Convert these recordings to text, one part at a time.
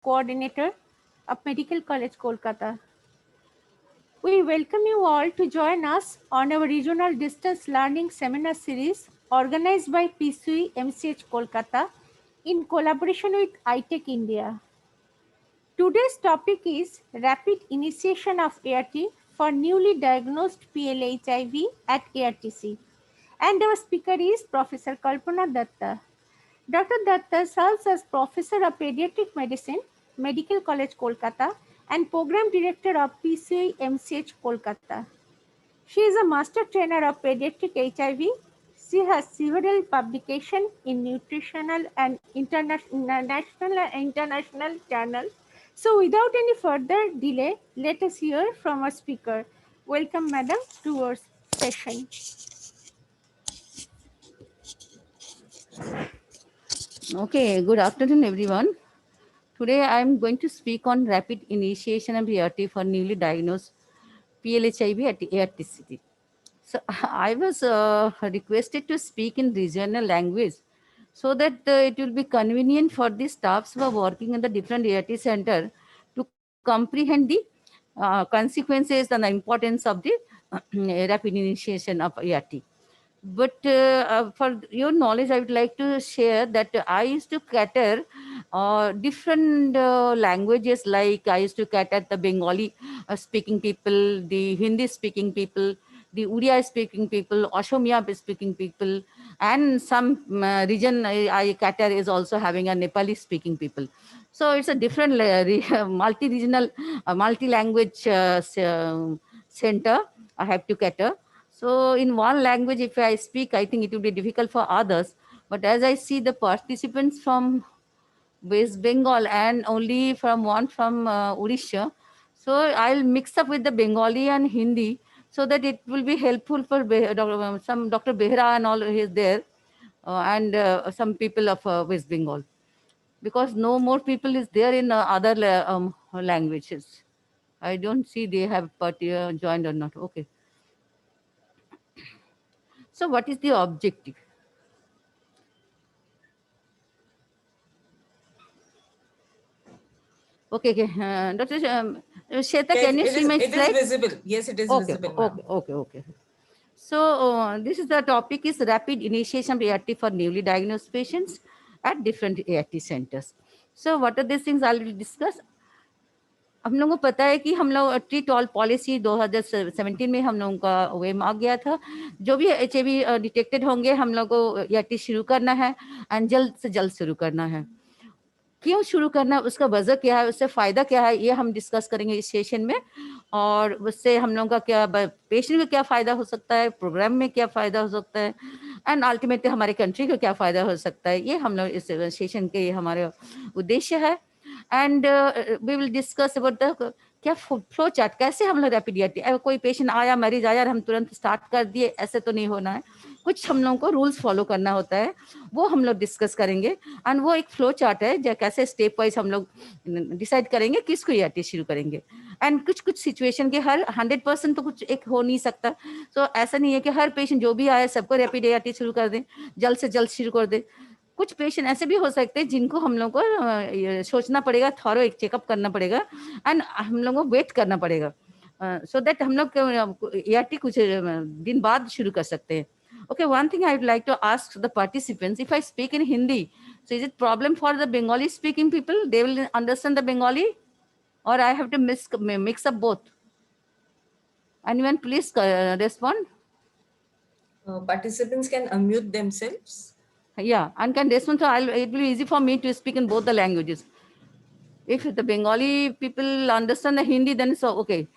Coordinator of Medical College, Kolkata. We welcome you all to join us on our regional distance learning seminar series organized by PCUI MCH Kolkata in collaboration with iTech India. Today's topic is rapid initiation of ART for newly diagnosed PL-HIV at ARTC. And our speaker is Professor Kalpana Datta. Dr. Datta serves as Professor of Pediatric Medicine, Medical College, Kolkata, and Program Director of PCI MCH, Kolkata. She is a master trainer of pediatric HIV. She has several publications in nutritional and national and international journals. So without any further delay, let us hear from our speaker. Welcome, madam, to our session. Okay, good afternoon, everyone. Today I am going to speak on rapid initiation of ART for newly diagnosed PLHIV at ARTC. So I was requested to speak in regional language so that it will be convenient for the staffs who are working in the different ART center to comprehend the consequences and the importance of the rapid initiation of ART. But for your knowledge, I would like to share that I used to cater different languages. Like I used to cater the Bengali speaking people, the Hindi speaking people, the Uriya speaking people, Ashomiya speaking people, and some region I cater is also having a Nepali speaking people. So it's a different multi-regional, multi-language center I have to cater. So in one language, if I speak, I think it will be difficult for others. But as I see the participants from West Bengal and only from one from Odisha, so I'll mix up with the Bengali and Hindi so that it will be helpful for some Dr. Behra and all is there, and some people of West Bengal, because no more people is there in other languages. I don't see they have joined or not. Okay. So what is the objective? Okay, okay. Dr. Shweta, can you see my slide? It is visible. Yes, it is visible. Okay. So this is the topic is rapid initiation of ART for newly diagnosed patients at different ART centers. So what are these things I will discuss? हम लोगों को पता है कि हम लोग treat all policy 2017 में हम लोगों का वेम आ गया था. जो भी HIV डिटेक्टेड होंगे हम लोग को ART शुरू करना है एंड जल्द से जल्द शुरू करना है. क्यों शुरू करना है, उसका वजह क्या है, उससे फायदा क्या है, ये हम डिस्कस करेंगे इस सेशन में. और उससे हम लोगों का क्या पेशेंट को क्या फायदा हो सकता है, प्रोग्राम में क्या फायदा हो सकता है, एंड अल्टीमेटली हमारे कंट्री को क्या फायदा हो सकता है, ये हम लोग इस सेशन के हमारे उद्देश्य है. And we will discuss about the क्या फ्लो चार्ट, कैसे हम लोग रैपिड ART, कोई पेशेंट आया मरीज आया और हम तुरंत स्टार्ट कर दिए, ऐसे तो नहीं होना है. कुछ हम लोगों को रूल्स फॉलो करना होता है, वो हम लोग डिस्कस करेंगे. एंड वो एक फ्लो चार्ट है जो कैसे स्टेप वाइज हम लोग डिसाइड करेंगे किसको ART शुरू करेंगे. एंड कुछ सिचुएशन के हर 100% तो कुछ एक हो नहीं सकता. तो ऐसा नहीं है कि हर पेशेंट जो भी आए सबको रैपिड ART शुरू कर दें, जल्द से जल्द शुरू कर दें. कुछ पेशेंट ऐसे भी हो सकते हैं जिनको हम लोग को सोचना पड़ेगा, थॉरो एक चेकअप करना पड़ेगा एंड हम लोग को वेट करना पड़ेगा, सो दैट हम लोग ART कुछ दिन बाद शुरू कर सकते हैं. Okay, one thing I would like to ask the participants, if I speak in Hindi, so is it problem for the Bengali speaking people? They will understand the Bengali, or I have to mix up both? Anyone please respond? Participants can unmute themselves. Yeah, and can respond, so it will be easy for me to speak in both the languages. If the Bengali people understand the Hindi, then it's okay.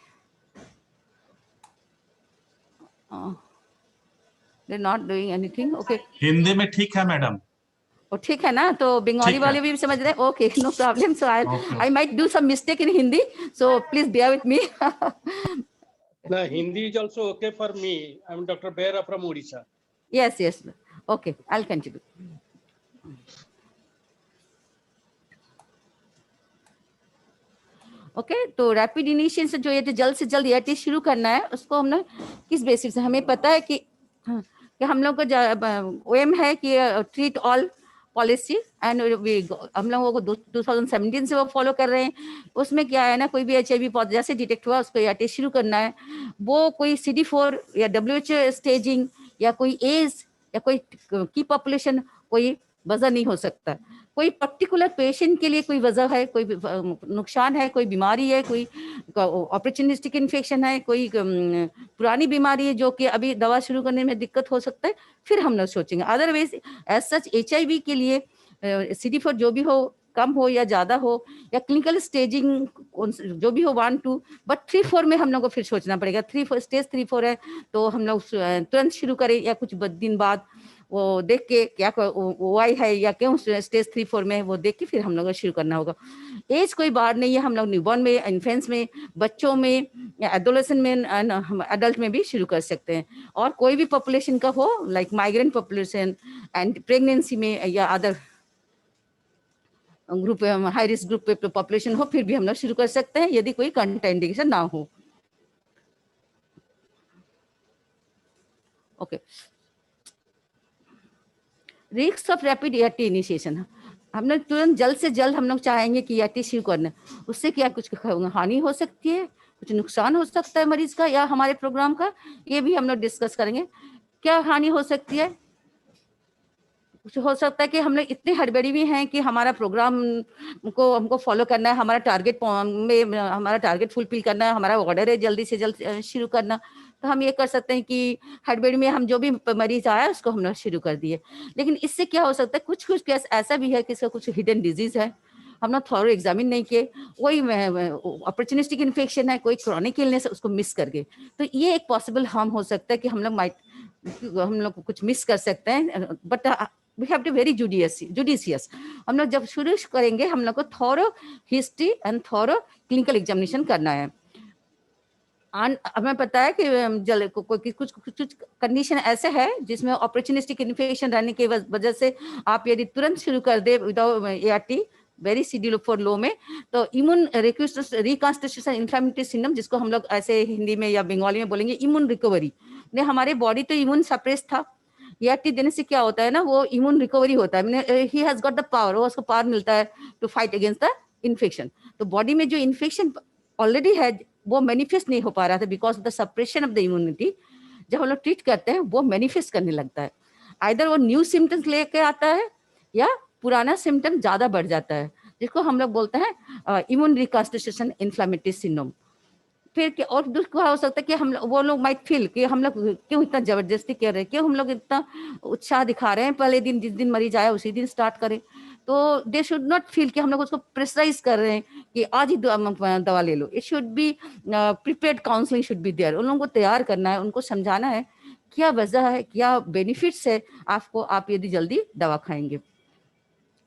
They're not doing anything. Okay. Hindi में ठीक है madam. ओ ठीक है ना, तो बंगाली वाले भी समझ रहे हैं. Okay, no problem. So I might do some mistake in Hindi, so please bear with me. No, Hindi is also okay for me. I'm Dr. Behra from Odisha. Yes. Okay, I'll continue. Okay, तो rapid initiation से जो ये जल्द से जल्द ART शुरू करना है, उसको हमने किस बेसिस से, हमें पता है कि हम लोग को एम है कि ट्रीट ऑल पॉलिसी एंड हम लोगों को 2017 से वो फॉलो कर रहे हैं। उसमें क्या है ना, कोई भी HIV जैसे डिटेक्ट हुआ उसको ART शुरू करना है। वो कोई CD4 या WHO स्टेजिंग या कोई एज या कोई की पॉपुलेशन कोई वजह नहीं हो सकता। कोई पर्टिकुलर पेशेंट के लिए कोई वजह है, कोई नुकसान है, कोई बीमारी है, कोई अपॉर्चुनिस्टिक इन्फेक्शन है, कोई पुरानी बीमारी है जो कि अभी दवा शुरू करने में दिक्कत हो सकता है, फिर हम लोग सोचेंगे। अदरवाइज एज सच HIV के लिए CD4 जो भी हो, कम हो या ज्यादा हो, या क्लिनिकल स्टेजिंग जो भी हो 1 2, बट 3 4 में हम लोग को फिर सोचना पड़ेगा। स्टेज 3 4 है तो हम लोग तुरंत शुरू करें या कुछ दिन बाद वो देख के क्या वाई है या क्यों स्टेज 3 4 में, वो देख के फिर हम लोग को शुरू करना होगा। एज कोई बार नहीं है, हम लोग न्यूबॉर्न में, इन्फेंट्स में, बच्चों में, एडोलेसेंट में, एडल्ट में भी शुरू कर सकते हैं। और कोई भी पॉपुलेशन का हो, like migrant population and pregnancy में या other group, high risk group पे पॉपुलेशन हो, फिर भी हम लोग शुरू कर सकते हैं यदि कोई कंट्राइंडिकेशन ना हो। Okay, risk of rapid ART initiation. हम लोग तुरंत जल्द से जल्द हम लोग चाहेंगे कि ART शुरू करना, उससे क्या कुछ हानि हो सकती है, कुछ नुकसान हो सकता है मरीज का या हमारे प्रोग्राम का, ये भी हम लोग डिस्कस करेंगे। क्या हानि हो सकती है? कुछ हो सकता है कि हम लोग इतने हड़बड़ी भी हैं कि हमारा प्रोग्राम को हमको फॉलो करना है, हमारा टारगेट में हमारा टारगेट फुलफिल करना है, हमारा ऑर्डर है जल्दी से जल्द शुरू करना, तो हम ये कर सकते हैं कि हड़बड़ी में हम जो भी मरीज आया उसको हम लोग शुरू कर दिए। लेकिन इससे क्या हो सकता है, कुछ कुछ केस ऐसा भी है कि इसका कुछ हिडन डिजीज है, हम लोग थोड़ा एग्जामिन नहीं किए, कोई अपॉर्चुनिस्टिक इन्फेक्शन है, कोई क्रॉनिक इलनेस है, उसको मिस कर गए, तो ये एक पॉसिबल हार्म हो सकता है कि हम लोग कुछ मिस कर सकते हैं। But we have to very judicious. हम लोग जब शुरू करेंगे हम लोग को thorough history and thorough clinical examination करना है। हमें पता है कि कुछ कंडीशन ऐसे है जिसमें अपॉर्चुनिस्टिक इन्फेक्शन रहने की वजह से आप यदि तुरंत शुरू कर दे विदाउट ART वेरी CD4 लो में, तो इम्यून रिकॉन्स्टिट्यूशन इन्फ्लेमेटरी सिंड्रोम, जिसको हम लोग ऐसे हिंदी में या बंगाली में बोलेंगे इम्यून रिकवरी, हमारे बॉडी तो इम्यून सप्रेस था, ART देने से क्या होता है ना, वो इम्यून रिकवरी होता है, he has got the power, वो उसको पावर मिलता है to fight against the infection. तो बॉडी में जो इन्फेक्शन ऑलरेडी है वो मैनिफेस्ट नहीं हो पा रहा था because of the suppression of the immunity. जब हम लोग ट्रीट करते हैं वो मैनिफेस्ट करने लगता है, आइदर वो न्यू सिम्टम्स लेके आता है या पुराना सिम्टम ज्यादा बढ़ जाता है, जिसको हम लोग बोलते हैं इम्यून रिकॉन्स्टिट्यूशन इन्फ्लेमेटरी सिंड्रोम। फिर क्या और दूसरा हो सकता है कि वो लोग माइट फील कि हम लोग क्यों इतना जबरदस्ती कर रहे हैं, क्यों हम लोग इतना उत्साह दिखा रहे हैं, पहले दिन जिस दिन मरीज आया उसी दिन स्टार्ट करें। तो दे शुड नॉट फील कि हम लोग उसको प्रेशराइज कर रहे हैं कि आज ही दवा ले लो। It should be prepared counselling should be there. उन लोगों को तैयार करना है, उनको समझाना है क्या वजह है, क्या बेनिफिट्स है आपको, आप यदि जल्दी दवा खाएंगे।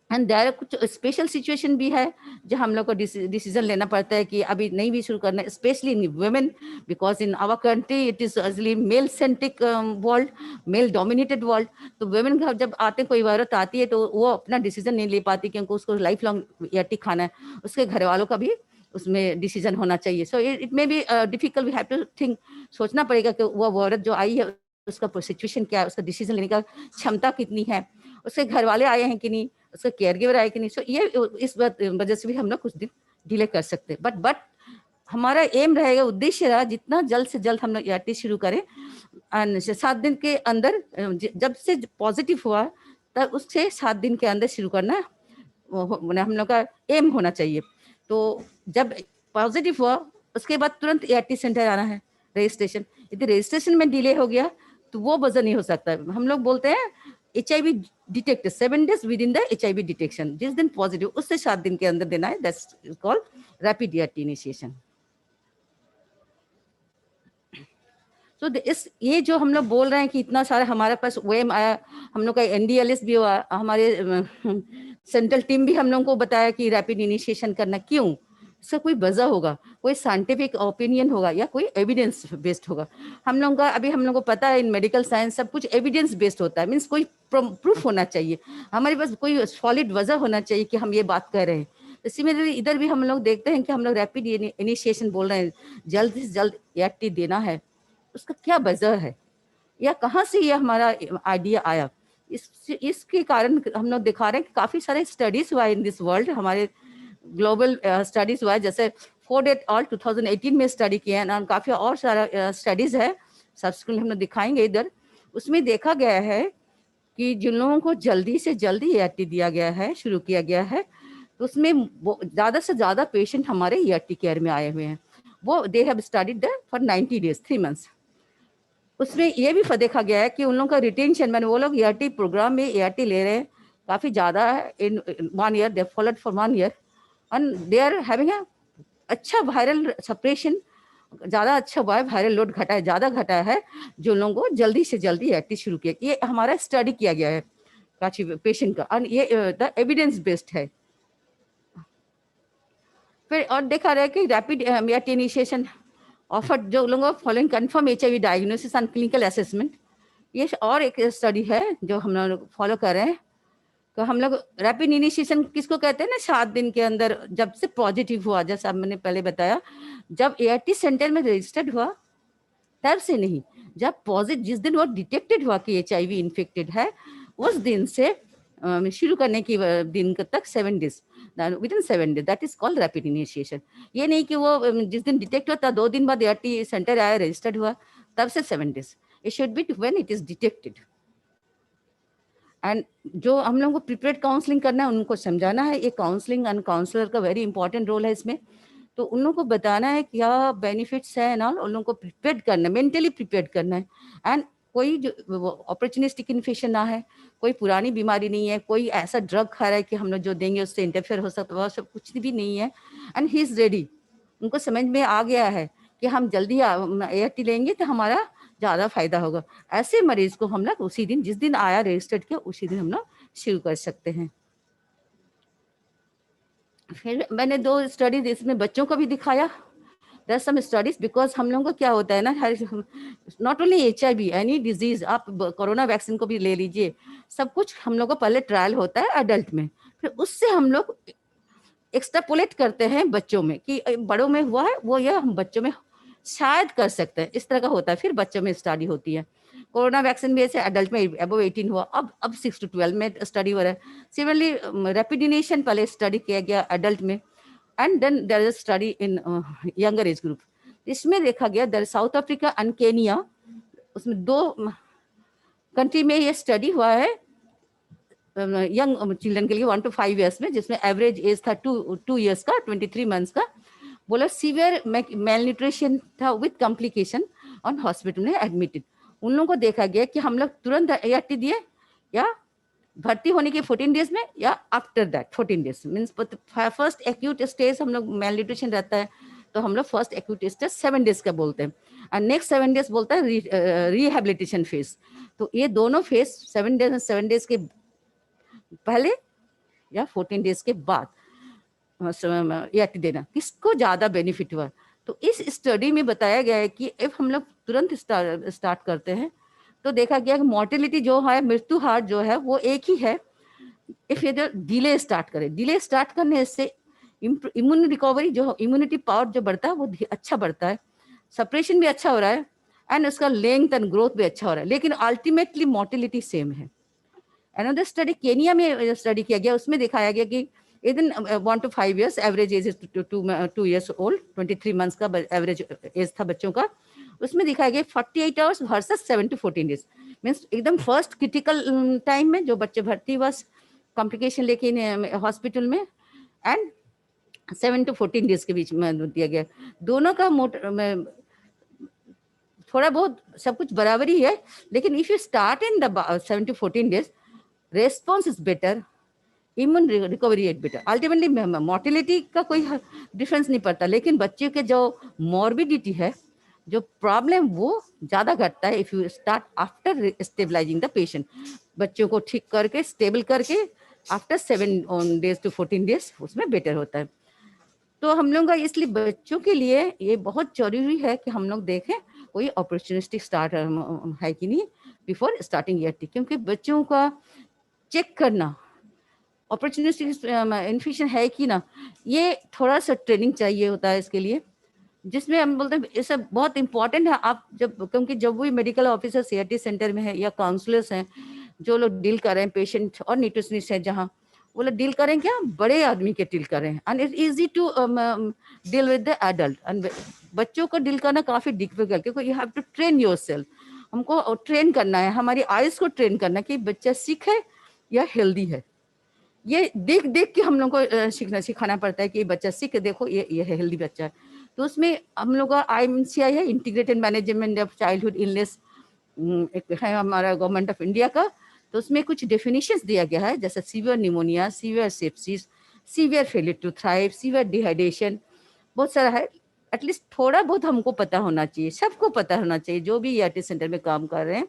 एंड देयर कुछ स्पेशल सिचुएशन भी है जो हम लोग को डिसीजन लेना पड़ता है कि अभी नहीं भी शुरू करना है, specially in women, because in our country it is ugly male centric world, male dominated world. तो वुमेन जब आते कोई औरत आती है तो वो अपना डिसीजन नहीं ले पाती क्योंकि उसको लाइफ लॉन्ग ART खाना है, उसके घर वालों का भी उसमें डिसीजन होना चाहिए। So it may be difficult, we have to think, सोचना पड़ेगा कि वो औरत जो आई है उसका सिचुएशन क्या है, उसका डिसीजन लेने का क्षमता कितनी है, उसके घर वाले आए हैं कि नहीं, उसका केयर गिवर आए कि नहीं। सो ये इस वजह से भी हम लोग कुछ दिन डिले कर सकते हैं। बट हमारा एम रहेगा, उद्देश्य रहा जितना जल्द से जल्द हम लोग ART शुरू करें। 7 दिन के अंदर जब से पॉजिटिव हुआ तब उससे 7 दिन के अंदर शुरू करना हम लोग का एम होना चाहिए। तो जब पॉजिटिव हुआ उसके बाद तुरंत ART सेंटर आना है, रजिस्ट्रेशन। यदि रजिस्ट्रेशन में डिले हो गया तो वो वजह नहीं हो सकता। हम लोग बोलते हैं HIV detect 7 days with in the HIV detection, जिस दिन पॉजिटिव उससे 7 दिन के अंदर देना है, that's called rapid ART initiation. तो ये जो हम लोग बोल रहे हैं कि इतना सारा हमारे पास OM आया, हम लोग का NDLS भी हुआ, हमारे सेंट्रल टीम भी हम लोग को बताया कि रैपिड इनिशिएशन करना, क्यों, इसका कोई वजह होगा, कोई साइंटिफिक ओपिनियन होगा या कोई एविडेंस बेस्ड होगा। हम लोग का अभी हम लोग को पता है इन मेडिकल साइंस सब कुछ एविडेंस बेस्ड होता है, मीन्स कोई प्रूफ होना चाहिए, हमारे पास कोई सॉलिड वजह होना चाहिए कि हम ये बात कर रहे हैं। तो सिमिलरली इधर भी हम लोग देखते हैं कि हम लोग रैपिड इनिशिएशन बोल रहे हैं, जल्द से जल्द ART देना है, उसका क्या वजह है या कहाँ से ये हमारा आइडिया आया। इसके कारण हम लोग दिखा रहे हैं कि काफी सारे स्टडीज हुआ इन दिस वर्ल्ड, हमारे ग्लोबल स्टडीज हुआ है, जैसे फोर्डेट ऑल 2018 में स्टडी किया है, काफी और सारा स्टडीज है, सब्सिक्वेंटली हम लोग दिखाएंगे इधर। उसमें देखा गया है कि जिन लोगों को जल्दी से जल्दी ERT दिया गया है, शुरू किया गया है, तो उसमें ज्यादा से ज्यादा पेशेंट हमारे ERT केयर में आए हुए हैं। वो they have studied for 90 days 3 months. उसमें ये भी देखा गया है कि उन लोगों का रिटेंशन, मैंने वो लोग ERT प्रोग्राम में ERT ले रहे हैं काफी ज्यादा है, in 1 year they followed for 1 year and they are having अच्छा वायरल सप्रेशन, ज्यादा अच्छा हुआ है, वायरल लोड घटा है, ज्यादा घटा है जो लोगों को जल्दी से जल्दी ERT शुरू किया। ये हमारा स्टडी किया गया है काफी पेशेंट का, और ये द एविडेंस बेस्ड है। फिर और देखा रहा है कि रैपिड ERT इनिशिएशन ऑफर जो लोगों को following confirm HIV diagnosis and clinical assessment, ये और एक स्टडी है जो हम लोग फॉलो कर रहे हैं। तो हम लोग रैपिड इनिशिएशन किसको कहते हैं ना, 7 दिन के अंदर जब से पॉजिटिव हुआ, जैसा मैंने पहले बताया, जब ERT सेंटर में रजिस्टर्ड हुआ तब से नहीं, जब पॉजिटिव जिस दिन वो डिटेक्टेड हुआ कि HIV इन्फेक्टेड है, उस दिन से शुरू करने की दिन तक 7 days, within 7 days, that is called rapid initiation. ये नहीं कि वो जिस दिन डिटेक्ट होता 2 दिन बाद ERT सेंटर आया, रजिस्टर्ड हुआ, तब से 7 days. It should be when it is detected. And जो हम लोगों को प्रिपेयर्ड काउंसलिंग करना है, उनको समझाना है, ये काउंसलिंग एंड काउंसलर का वेरी इंपॉर्टेंट रोल है इसमें। तो उन लोगों को बताना है क्या बेनिफिट्स है ना, उन लोगों को प्रिपेयर्ड करना है, मेंटली प्रिपेयर्ड करना है। एंड कोई जो अपॉर्चुनिस्टिक इन्फेक्शन ना है, कोई पुरानी बीमारी नहीं है, कोई ऐसा ड्रग खा रहा है कि हम लोग जो देंगे उससे इंटरफेयर हो सकता है, वो सब कुछ भी नहीं है। एंड ही इज रेडी, उनको समझ में आ गया है कि हम जल्दी ART लेंगे तो हमारा ज़्यादा फायदा होगा। ऐसे मरीज को हम लोग उसी दिन, जिस दिन आया रजिस्टर्ड किया, उसी दिन हम लोग शुरू कर सकते हैं। फिर मैंने 2 स्टडीज इसमें बच्चों को भी दिखाया। There are some studies, because हम लोगों को क्या होता है ना, not only HIV, any disease, आप कोरोना वैक्सीन को भी ले लीजिए, सब कुछ हम लोग को पहले ट्रायल होता है एडल्ट में, फिर उससे हम लोग एक्सट्रापोलेट करते हैं बच्चों में कि बड़ों में हुआ है वो, यह हम बच्चों में शायद कर सकते हैं, इस तरह का होता है। फिर बच्चों में स्टडी होती है। कोरोना वैक्सीन भी ऐसे एडल्ट में अबव 18 हुआ, अब 6 to 12 में स्टडी हो रहा है। सिमिलरली रैपिडिनेशन पहले स्टडी किया गया एडल्ट में, and then there is study in younger age group. इसमें देखा गया there South Africa and Kenya, उसमें 2 कंट्री में ये स्टडी हुआ है यंग चिल्ड्रन के लिए 1 to 5 years में, जिसमें एवरेज एज था 2 years का, 23 months का। बोला सीवियर मेल न्यूट्रिशन था विद कॉम्प्लिकेशन ऑन हॉस्पिटल में एडमिटेड। उन लोगों को देखा गया कि हम लोग तुरंत ART दिए या भर्ती होने के 14 डेज में या after that 14 days, means first acute stage हम लोग मेल न्यूट्रिशन रहता है, तो हम लोग फर्स्ट एक्यूट स्टेज 7 डेज का बोलते हैं, और नेक्स्ट 7 डेज बोलता है रिहेबिलिटेशन फेज। तो ये दोनों फेज 7 डेज के पहले या 14 डेज के बाद ART देना, किसको ज्यादा बेनिफिट हुआ। तो इस स्टडी में बताया गया है कि इफ हम लोग तुरंत स्टार्ट करते हैं तो देखा गया कि मोर्टेलिटी जो है, मृत्यु हार जो है, वो एक ही है। इफ ये डिले स्टार्ट करें, डिले स्टार्ट करने से इम्यून रिकवरी जो इम्यूनिटी पावर जो बढ़ता है वो अच्छा बढ़ता है, सप्रेशन भी अच्छा हो रहा है, एंड उसका लेंथ एंड ग्रोथ भी अच्छा हो रहा है, लेकिन अल्टीमेटली मोर्टेलिटी सेम है। अनदर स्टडी केनिया में स्टडी किया गया, उसमें दिखाया गया कि even 1 to 5 years, average age 2 years old, 23 months का एवरेज एज था बच्चों का। उसमें दिखाया गया 48 hours versus 7 to 14 days, means एकदम फर्स्ट क्रिटिकल टाइम में जो बच्चे भर्ती हुआ कॉम्प्लिकेशन लेके हॉस्पिटल में, एंड 7 to 14 days के बीच में दिया गया। दोनों का थोड़ा बहुत सब कुछ बराबर ही है, लेकिन if you start in the 7 to 14 days, response is better, immune recovery rate better. Ultimately mortality का कोई डिफरेंस नहीं पड़ता, लेकिन बच्चे के जो मॉर्बिडिटी है, जो प्रॉब्लम, वो ज्यादा घटता है if you start after stabilizing the patient. बच्चों को ठीक करके स्टेबल करके आफ्टर 7 days to 14 days उसमें बेटर होता है। तो हम लोग का इसलिए बच्चों के लिए ये बहुत जरूरी है कि हम लोग देखें कोई अपॉर्चुनिस्टिक स्टार्ट है कि नहीं बिफोर स्टार्टिंग ERT, क्योंकि बच्चों का चेक करना अपॉर्चुनिस्टिक इन्फेक्शन है कि ना, ये थोड़ा सा ट्रेनिंग चाहिए होता है इसके लिए, जिसमें हम बोलते हैं ये सब बहुत इंपॉर्टेंट है। आप जब, क्योंकि जब भी मेडिकल ऑफिसर ART सेंटर में है या काउंसलर्स हैं, जो लोग डील कर रहे हैं पेशेंट और न्यूट्रिशनिस्ट है जहाँ, वो लोग डील करें क्या, बड़े आदमी के डील कर रहे हैं, and it's easy to deal with the adult. And बच्चों को डील करना काफी डिफिकल्ट, क्योंकि you have to train yourself, हमको ट्रेन करना है, हमारी आइज को ट्रेन करना है कि बच्चा सिक है या हेल्दी है। ये देख देख के हम लोग को सिखाना पड़ता है कि बच्चा सिक है, देखो ये हेल्दी बच्चा है। तो उसमें हम लोग का IMCI है, integrated management of childhood illness, एक है हमारा गवर्नमेंट ऑफ इंडिया का। तो उसमें कुछ डेफिनेशंस दिया गया है, जैसे severe pneumonia, severe sepsis, severe failure to thrive, severe dehydration, बहुत सारा है। एटलीस्ट थोड़ा बहुत हमको पता होना चाहिए, सबको पता होना चाहिए जो भी ERT सेंटर में काम कर रहे हैं,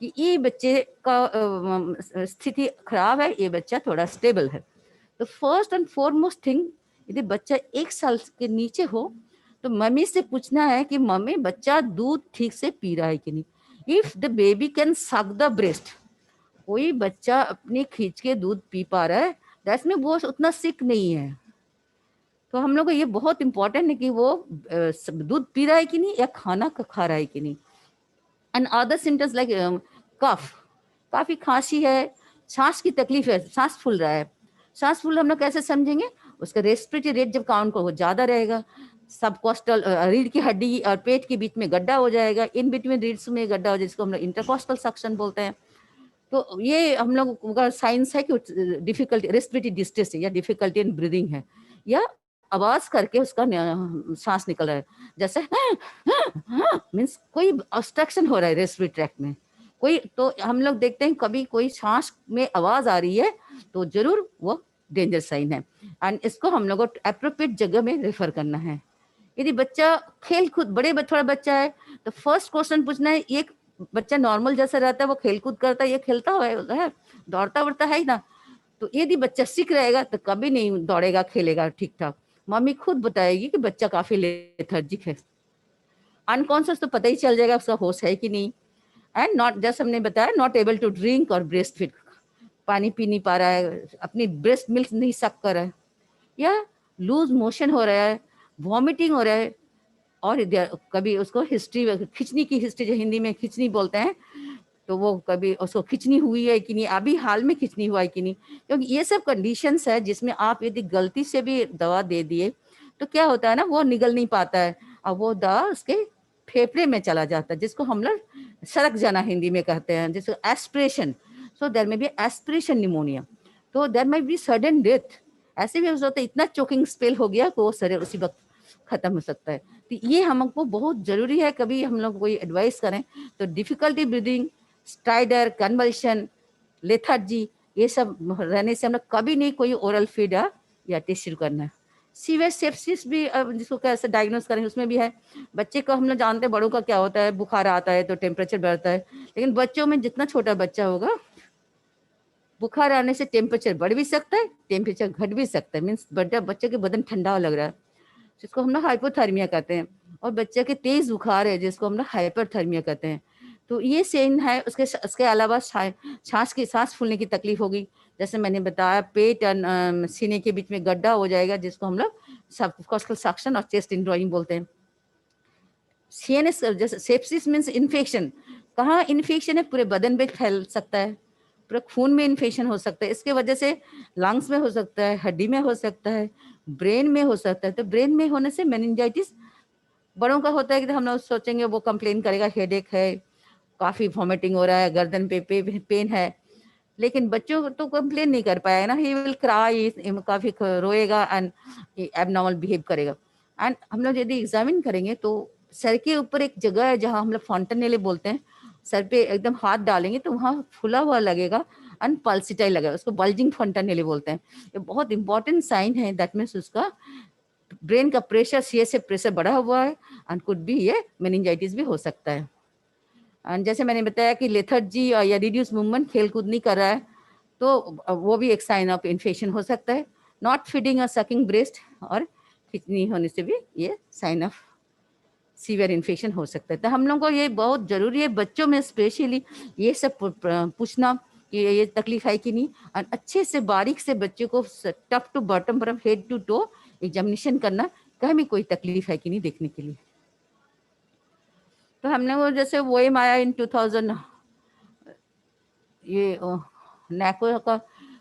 कि ये बच्चे का स्थिति खराब है, ये बच्चा थोड़ा स्टेबल है। तो फर्स्ट एंड फॉरमोस्ट थिंग, यदि बच्चा 1 साल के नीचे हो तो मम्मी से पूछना है कि मम्मी बच्चा दूध ठीक से पी रहा है कि नहीं। If the baby can suck the breast, कोई बच्चा अपनी खींच के दूध पी पा रहा है, दैट्स मीन वो उतना सिक नहीं है। तो हम लोग को ये बहुत इंपॉर्टेंट है कि वो दूध पी रहा है कि नहीं, या खाना खा रहा है कि नहीं। एंड अदर सिम्टम्स लाइक कफ, काफी खांसी है, सांस की तकलीफ है, सांस फूल रहा है। सांस फूल हम लोग कैसे समझेंगे, उसका रेस्पिरेटरी रेट जब काउंट को ज्यादा रहेगा, सबकॉस्टल रीढ़ की हड्डी और पेट के बीच में गड्ढा हो जाएगा, इन बिटवीन रीड्स में गड्ढा हो जाएगा, जिसको हम लोग इंटरकॉस्टल सक्शन बोलते हैं। तो ये हम लोग का साइंस है कि डिफिकल्टी रेस्पिरेटरी डिस्ट्रेस है, या डिफिकल्टी इन ब्रीदिंग है, या आवाज करके उसका सांस निकल रहा है, जैसे मीन्स कोई ऑब्स्ट्रक्शन हो रहा है रेस्पिरेटरी ट्रैक्ट में कोई। तो हम लोग देखते हैं कभी कोई सांस में आवाज आ रही है तो जरूर वो डेंजर साइन है, एंड इसको हम लोग को एप्रोप्रिएट जगह में रेफर करना है। यदि बच्चा खेल कूद, बड़े थोड़ा बच्चा है तो फर्स्ट क्वेश्चन पूछना है, एक बच्चा नॉर्मल जैसा रहता है, वो खेल कूद करता है, ये खेलता हुआ है, दौड़ता वड़ता है ना। तो यदि बच्चा सीख रहेगा तो कभी नहीं दौड़ेगा खेलेगा ठीक ठाक। मम्मी खुद बताएगी कि बच्चा काफी लेथर्जिक है, अनकॉन्शियस तो पता ही चल जाएगा उसका होश है कि नहीं। एंड नॉट, जैसे हमने बताया, नॉट एबल टू ड्रिंक और ब्रेस्ट फीड, पानी पी नहीं पा रहा है, अपनी ब्रेस्ट मिल्क नहीं सक कर रहा है, या लूज मोशन हो रहा है, वॉमिटिंग हो रहा है, और कभी उसको हिस्ट्री, खिंचनी की हिस्ट्री, जो हिंदी में खिंचनी बोलते हैं, तो वो कभी उसको खिंचनी हुई है कि नहीं, अभी हाल में खिंचनी हुआ है कि नहीं। क्योंकि ये सब कंडीशंस है जिसमें आप यदि गलती से भी दवा दे दिए तो क्या होता है ना, वो निगल नहीं पाता है और वो दवा उसके फेफड़े में चला जाता है, जिसको हम लोग सड़क जाना हिंदी में कहते हैं, जिसको एस्पिरेशन। सो देयर में बी एस्पिरेशन निमोनिया, तो देयर में बी सडन डेथ। ऐसे भी हो सकता है इतना चोकिंग स्पेल हो गया कि वो शरीर उसी वक्त खत्म हो सकता है। तो ये हमको बहुत जरूरी है, कभी हम लोग कोई एडवाइस करें तो difficulty breathing, strider, convulsion, lethargy, ये सब रहने से हम लोग कभी नहीं कोई ओरल फीड या टेस्ट शुरू करना है। सीवियर सेप्सिस भी जिसको कैसे डायग्नोस करें, उसमें भी है। बच्चे को हम लोग जानते हैं, बड़ों का क्या होता है, बुखार आता है तो टेम्परेचर बढ़ता है, लेकिन बच्चों में जितना छोटा बच्चा होगा, बुखार आने से टेम्परेचर बढ़ भी सकता है, टेम्परेचर घट भी सकता है। मीन्स बच्चे के बदन ठंडा लग रहा है, जिसको हम लोग हाइपोथर्मिया कहते हैं, और बच्चे के तेज बुखार है जिसको हम लोग हाइपरथर्मिया कहते हैं। तो ये सेन है। उसके अलावा सांस फूलने की तकलीफ होगी, जैसे मैंने बताया, पेट और सीने के बीच में गड्ढा हो जाएगा, जिसको हम लोग सबकॉस्टल सक्शन और चेस्ट इंड्रॉइंग बोलते हैं। सीएनएस, जैसे सेप्सिस मीन्स इन्फेक्शन, कहाँ इन्फेक्शन है, पूरे बदन पे फैल सकता है, पूरे खून में इन्फेक्शन हो सकता है, इसके वजह से लंग्स में हो सकता है, हड्डी में हो सकता है, ब्रेन में हो सकता है। तो ब्रेन में होने से मेनिंजाइटिस, बड़ों का होता है कि हम लोग सोचेंगे वो कंप्लेन करेगा, हेडेक है, काफी वॉमिटिंग हो रहा है, गर्दन पे पेन है, लेकिन बच्चों तो कंप्लेन नहीं कर पाएगा ना, ही विल क्राई, काफी रोएगा एंड एबनॉर्मल बिहेव करेगा। एंड हम लोग यदि एग्जामिन करेंगे तो सर के ऊपर एक जगह है जहाँ हम लोग फॉन्टेनेले बोलते हैं, सर पे एकदम हाथ डालेंगे तो वहाँ फुला हुआ लगेगा एंड पल्सिटाइल लगेगा, उसको बल्जिंग फॉन्टेनेले बोलते हैं। ये बहुत इंपॉर्टेंट साइन है, दैट मीन्स उसका ब्रेन का प्रेशर, सीएसए प्रेशर बढ़ा हुआ है, एंड कुड बी ये मेनिंजाइटिस भी हो सकता है। एंड जैसे मैंने बताया कि लेथर्जी या रिड्यूस मूवमेंट, खेल कूद नहीं कर रहा है, तो वो भी एक साइन ऑफ इन्फेक्शन हो सकता है। नॉट फीडिंग और सकिंग ब्रेस्ट, और खिंचनी होने से भी ये साइन ऑफ सीवियर इन्फेक्शन हो सकता है। तो हम लोग को ये बहुत जरूरी है, बच्चों में स्पेशली ये सब पूछना कि ये तकलीफ है कि नहीं, और अच्छे से बारीक से बच्चे को top to bottom, from head to toe examination करना, कहीं भी कोई तकलीफ है कि नहीं देखने के लिए। तो हमने वो जैसे वो आया इन 2000 ये NACO का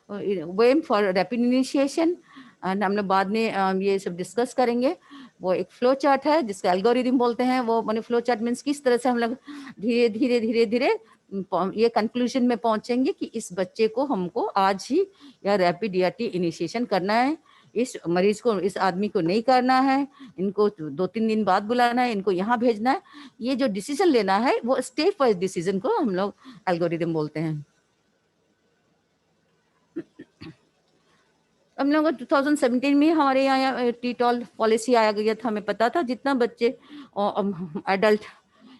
वेम फॉर रैपिड इनिशिएशन, एंड हम लोग बाद में ये सब डिस्कस करेंगे। वो एक फ्लो चार्ट है जिसका एल्गोरिदम बोलते हैं। वो माने फ्लो चार्ट मीन्स किस तरह से हम लोग धीरे धीरे धीरे धीरे ये कंक्लूजन में पहुंचेंगे कि इस बच्चे को हमको आज ही या रैपिड ERT इनिशिएशन करना है, इस मरीज को, इस आदमी को नहीं करना है, इनको 2-3 दिन बाद बुलाना है, इनको यहाँ भेजना है। ये जो डिसीजन लेना है वो स्टेप वाइज डिसीजन को हम लोग एल्गोरिदम बोलते हैं। हम लोग 2017 में हमारे यहाँ TTOL पॉलिसी आया गया था। हमें पता था जितना बच्चे एडल्ट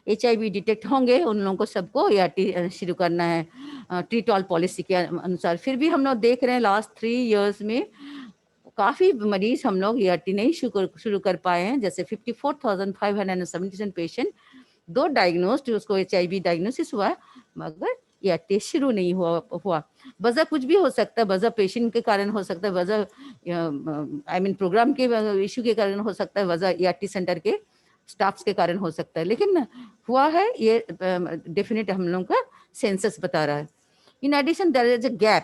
HIV डिटेक्ट होंगे उन लोगों को सबको ERT शुरू करना है TTOL पॉलिसी के अनुसार। फिर भी हम लोग देख रहे हैं लास्ट 3 इयर्स में काफ़ी मरीज हम लोग ERT नहीं शुरू कर पाए हैं। जैसे 54,577 पेशेंट, 2 डायग्नोस्ड, उसको HIV डायग्नोसिस हुआ मगर ERT शुरू नहीं हुआ। वजह कुछ भी हो सकता है, वजह पेशेंट के कारण हो सकता है, वजह प्रोग्राम के इशू के कारण हो सकता है, वजह ERT सेंटर के स्टाफ्स के कारण हो सकता है, लेकिन हुआ है ये डेफिनेट हम लोगों का सेंसस बता रहा है। In addition there is a gap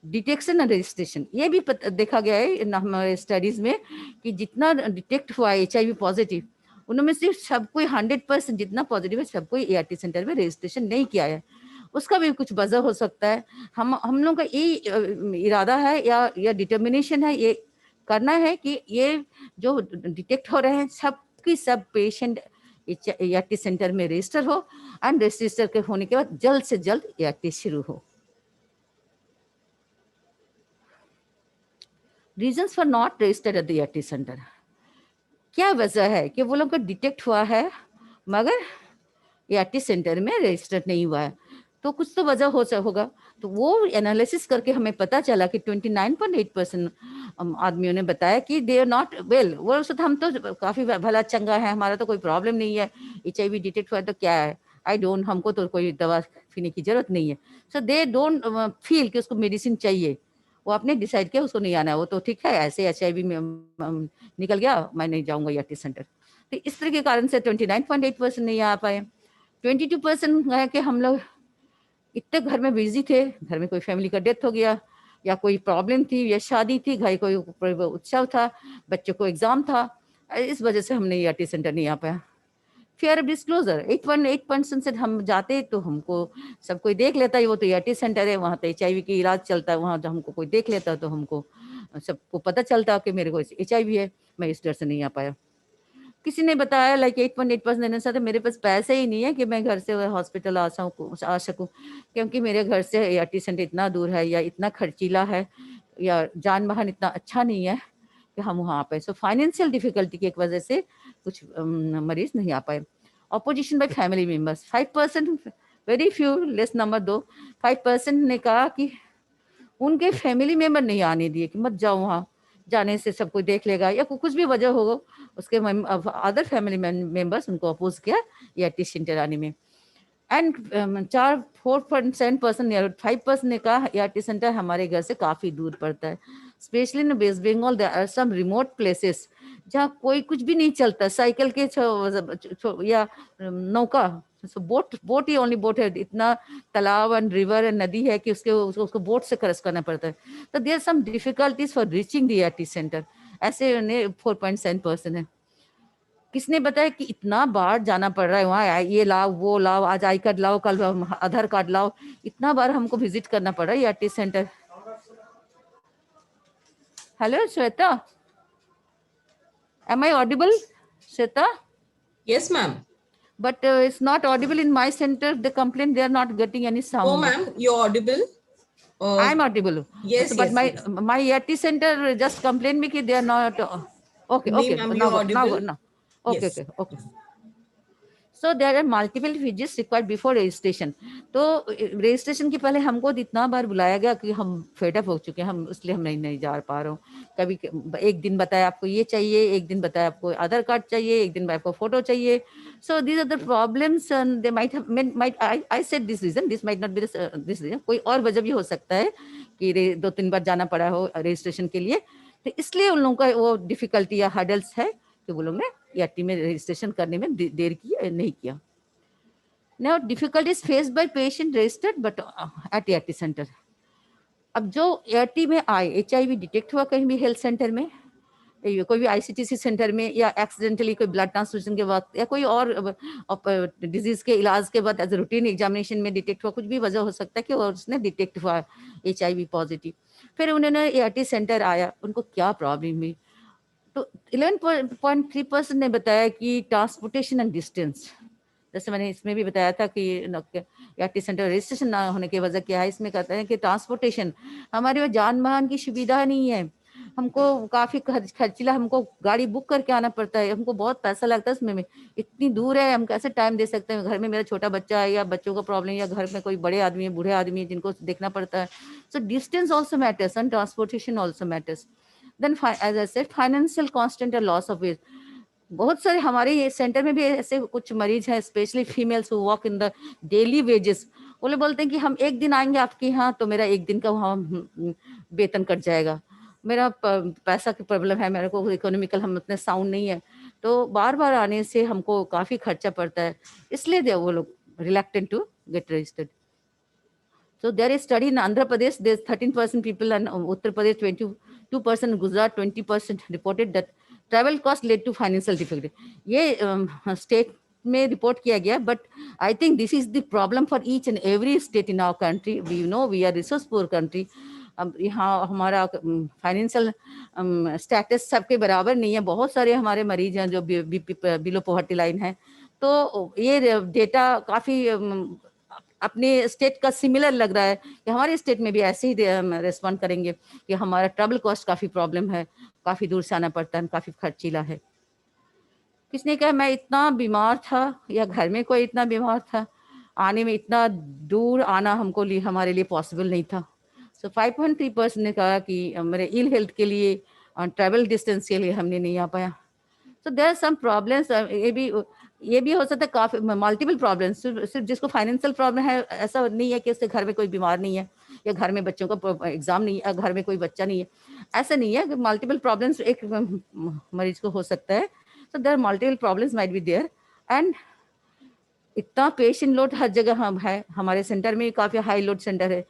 detection and registration. ये भी देखा गया है हमारे स्टडीज में कि जितना डिटेक्ट हुआ है HIV पॉजिटिव, उनमें से सब कोई 100% जितना पॉजिटिव है सब कोई ERT सेंटर में रजिस्ट्रेशन नहीं किया है। उसका भी कुछ वजह हो सकता है। हम लोग का ये इरादा है या डिटर्मिनेशन है, ये करना है कि ये जो डिटेक्ट हो रहे हैं सब की सब पेशेंट ERT सेंटर में रजिस्टर हो, एंड रजिस्टर के होने के बाद जल्द से जल्द ERT शुरू हो। Reasons for not registered at the ERT centre, क्या वजह है कि वो लोग का डिटेक्ट हुआ है मगर ERT सेंटर में रजिस्टर्ड नहीं हुआ है? तो कुछ तो वजह होगा। तो वो एनालिसिस करके हमें पता चला कि 29.8% आदमियों ने बताया कि दे आर नॉट वेल। वो हम तो काफी भला चंगा है, हमारा तो कोई प्रॉब्लम नहीं है, HIV डिटेक्ट हुआ तो क्या है, हमको तो कोई दवा पीने की जरूरत नहीं है। सो दे डोंट फील कि उसको मेडिसिन चाहिए। वो आपने डिसाइड किया उसको नहीं आना है, वो तो ठीक है, ऐसे HIV में निकल गया, मैं नहीं जाऊंगा ERT सेंटर। तो इस तरह के कारण से 29.8% नहीं आ पाए। 22% है कि हम लोग इतने घर में बिजी थे, घर में कोई फैमिली का डेथ हो गया या कोई प्रॉब्लम थी या शादी थी, घर कोई उत्सव था, बच्चों को एग्जाम था, इस वजह से हमने ERT सेंटर नहीं आ पाया। फेयर ऑफ डिस्क्लोजर 8.8% से हम जाते तो हमको सब कोई देख लेता है, वो तो ERT सेंटर है, वहाँ तो HIV की इलाज चलता है, वहाँ जब हमको कोई देख लेता तो हमको सबको पता चलता कि मेरे को HIV है। मैं इस डर से नहीं आ पाया। किसी ने बताया लाइक 8.8% देने से मेरे पास पैसे ही नहीं है कि मैं घर से हॉस्पिटल आ सकूं, क्योंकि मेरे घर से ERT सेंटर इतना दूर है या इतना खर्चीला है या जान वाहन इतना अच्छा नहीं है कि हम वहाँ आ पाए। सो फाइनेंशियल डिफिकल्टी की एक वजह से कुछ मरीज नहीं आ पाए। Opposition by family members 5%, very few, less number 2, 5% ने कहा कि उनके फैमिली मेंबर नहीं आने दिए कि मत जाओ वहाँ, जाने से सब कोई देख लेगा या कुछ भी वजह होगा, उसके अदर फैमिली मेंबर्स उनको अपोज किया ERT सेंटर आने में। एंड 4.7% या 5% ने कहा ERT सेंटर हमारे घर से काफी दूर पड़ता है, specially in West Bengal. There are some remote places जहाँ कोई कुछ भी नहीं चलता, साइकिल के या नौका, बोट ही ओनली बोट है, इतना तालाब एंड रिवर एंड नदी है कि उसको बोट से क्रॉस करना पड़ता है। तो there some difficulties for reaching the ERT centre, ऐसे 4.7% है। किसने बताया कि इतना बार जाना पड़ रहा है वहाँ, ये लाओ वो लाओ, आज आई कार्ड लाओ, कल आधार कार्ड लाओ, इतना बार हमको विजिट करना पड़ रहा है ERT centre. Hello Shweta, am I audible, Shweta? Yes, ma'am. But it's not audible in my center. They complain they are not getting any sound. Oh, ma'am, you're audible. I'm audible. Yes, so, but yes, my ERT center just complain me that they are not. Okay, No, okay. ma'am, Now, you're audible. now. Okay, Yes. okay. So there are multiple visits required before registration. तो registration के पहले हमको इतना बार बुलाया गया कि हम fed up हो चुके हैं, हम इसलिए हम नहीं जा पा रहे हूँ। कभी एक दिन बताया आपको ये चाहिए, एक दिन बताया आपको आधार कार्ड चाहिए, एक दिन आपको फोटो चाहिए। So these are the problems and they might have I said this reason, this might not be this reason, कोई और वजह भी हो सकता है कि 2-3 बार जाना पड़ा हो रजिस्ट्रेशन के लिए। तो इसलिए उन लोगों का वो डिफिकल्टी या हर्डल्स है कि वो लोग ने ERT में रजिस्ट्रेशन करने में देर की नहीं किया। Now difficulties faced by patient registered but at ART center. अब जो ART में आए, HIV डिटेक्ट हुआ कहीं भी हेल्थ सेंटर में, कोई भी ICTC सेंटर में, या एक्सीडेंटली कोई ब्लड ट्रांसफ्यूजन के वक्त, या कोई और डिजीज के इलाज के बाद एज रूटीन एग्जामिनेशन में डिटेक्ट हुआ, कुछ भी वजह हो सकता है कि उसने डिटेक्ट हुआ HIV पॉजिटिव। फिर उन्होंने ART सेंटर आया, उनको क्या प्रॉब्लम हुई, तो 11.3% ने बताया कि ट्रांसपोर्टेशन एंड डिस्टेंस। जैसे मैंने इसमें भी बताया था कि ART सेंटर रजिस्ट्रेशन ना होने की वजह क्या है, इसमें कहते हैं कि ट्रांसपोर्टेशन, हमारे वहाँ जान वाहन की सुविधा नहीं है, हमको काफी खर्चीला, हमको गाड़ी बुक करके आना पड़ता है, हमको बहुत पैसा लगता है इसमें में, इतनी दूर है, हम कैसे टाइम दे सकते हैं, घर में मेरा छोटा बच्चा है या बच्चों का प्रॉब्लम, या घर में कोई बड़े आदमी है, बूढ़े आदमी है जिनको देखना पड़ता है। So distance also matters and transportation also matters. Then as I said financial constant और लॉस ऑफ वेज। बहुत सारे हमारे ये सेंटर में भी ऐसे कुछ मरीज हैं, specially females who work in the daily wages. वो लोग बोलते हैं कि हम एक दिन आएंगे आपके यहाँ तो मेरा एक दिन का वहाँ वेतन कट जाएगा, मेरा पैसा की प्रॉब्लम है, मेरे को इकोनॉमिकल हम उतने साउंड नहीं है, तो बार बार आने से हमको काफ़ी खर्चा पड़ता है, इसलिए वो लोग reluctant to get registered. So there is study in Andhra Pradesh, there's 13% people, and Uttar Pradesh 22%, Gujarat 20% reported that travel cost led to financial difficulty. ये state में रिपोर्ट किया गया, but I think this is the problem for each and every state in our country. We know we are resource poor country. अब यहाँ हमारा financial status सबके बराबर नहीं है, बहुत सारे हमारे मरीज हैं जो बिलो पॉवर्टी लाइन है, तो ये डेटा काफ़ी अपने स्टेट का सिमिलर लग रहा है कि हमारे स्टेट में भी ऐसे ही रेस्पॉन्ड करेंगे कि हमारा ट्रैवल कॉस्ट काफ़ी प्रॉब्लम है, काफ़ी दूर से आना पड़ता है, काफ़ी खर्चीला है। किसने कहा मैं इतना बीमार था या घर में कोई इतना बीमार था, आने में इतना दूर आना हमको लिए हमारे लिए पॉसिबल नहीं था। सो 5.3% ने कहा कि मेरे इल हेल्थ के लिए ट्रैवल डिस्टेंस के लिए हमने नहीं आ पाया। So there are some problems, ये भी हो सकता है काफ़ी मल्टीपल प्रॉब्लम्स। सिर्फ जिसको फाइनेंशियल प्रॉब्लम है ऐसा नहीं है कि उसके घर में कोई बीमार नहीं है या घर में बच्चों का एग्जाम नहीं है, घर में कोई बच्चा नहीं है, ऐसा नहीं है। मल्टीपल प्रॉब्लम्स एक मरीज को हो सकता है। So there multiple problems might be there, and इतना पेशेंट लोड हर जगह हम है, हमारे सेंटर में काफ़ी हाई लोड सेंटर है,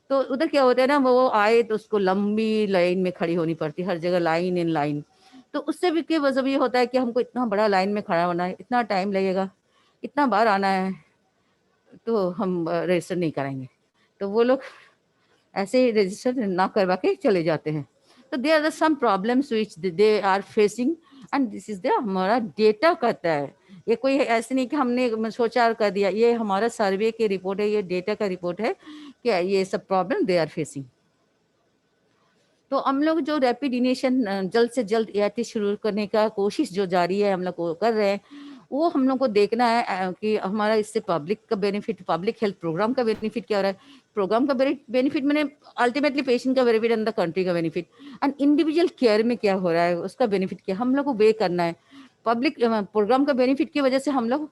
तो उधर क्या होता है ना, वो आए तो उसको लंबी लाइन में खड़ी होनी पड़ती है, हर जगह लाइन इन लाइन, तो उससे भी क्या वजह ये होता है कि हमको इतना बड़ा लाइन में खड़ा होना है, इतना टाइम लगेगा, इतना बार आना है, तो हम रजिस्टर नहीं कराएंगे, तो वो लोग ऐसे ही रजिस्टर ना करवा के चले जाते हैं। तो there are some problems which they are facing, and this is the हमारा डेटा कहता है, ये कोई ऐसे नहीं कि हमने सोचा और कर दिया, ये हमारा सर्वे की रिपोर्ट है, ये डेटा का रिपोर्ट है कि ये सब प्रॉब्लम दे आर फेसिंग। तो हम लोग जो रैपिड इनिशिएशन जल्द से जल्द ART शुरू करने का कोशिश जो जारी है, हम लोग को कर रहे हैं, वो हम लोग को देखना है कि हमारा इससे पब्लिक का बेनिफिट, पब्लिक हेल्थ प्रोग्राम का बेनिफिट क्या हो रहा है। प्रोग्राम का बेनिफिट मैंने अल्टीमेटली पेशेंट का बेनिफिट एंड द कंट्री का बेनिफिट, एंड इंडिविजुअल केयर में क्या हो रहा है उसका बेनिफिट क्या हम लोग को वे करना है। पब्लिक प्रोग्राम का बेनिफिट की वजह से हम लोग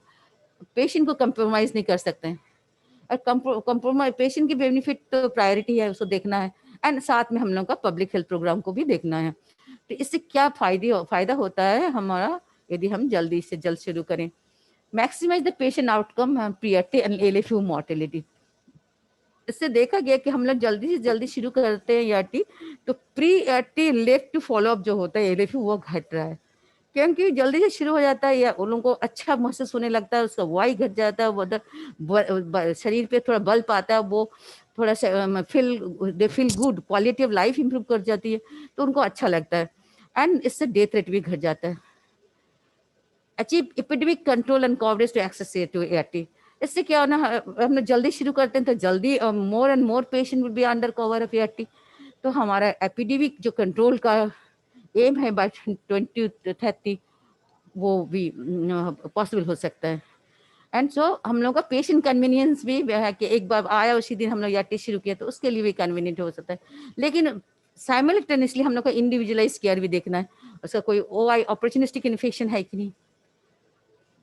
पेशेंट को कंप्रोमाइज नहीं कर सकते हैं, और कंप्रोमाइज पेशेंट की बेनिफिट तो प्रायोरिटी है, उसको देखना है, एंड साथ में हम लोग का पब्लिक हेल्थ प्रोग्राम को भी देखना है। तो इससे क्या फायदा होता है हमारा यदि हम जल्दी से जल्द शुरू करें। मैक्सिमाइज द पेशेंट आउटकम, प्री-ART एंड LFU मॉर्टेलिटी। इससे देखा गया कि हम लोग जल्दी से जल्दी शुरू करते हैं ART, तो प्री-ART लेफ्ट टू फॉलोअप जो होता है LFU वो घट रहा है, क्योंकि जल्दी से शुरू हो जाता है या उन लोगों को अच्छा महसूस होने लगता है, उसका वाई घट जाता है, वो शरीर पे थोड़ा बल पाता है, वो थोड़ा सा feel good, quality of life improve कर जाती है, तो उनको अच्छा लगता है, एंड इससे डेथ रेट भी घट जाता है। Achieve epidemic control and coverage to access to ART। इससे क्या होना, हम लोग जल्दी शुरू करते हैं तो जल्दी more and more patient will be under cover of ART, तो हमारा एपिडेमिक जो कंट्रोल का एम है बाय 2030 वो भी पॉसिबल हो सकता है। एंड सो हम लोग का पेशेंट कन्वीनियंस भी है कि एक बार आया उसी दिन हम लोग ART शुरू किया, तो उसके लिए भी कन्वीनियंट हो सकता है, लेकिन साइमल्टेनियसली हम लोग का इंडिविजुअलाइज केयर भी देखना है, उसका कोई OI अपॉर्चुनिस्टिक इन्फेक्शन है कि नहीं।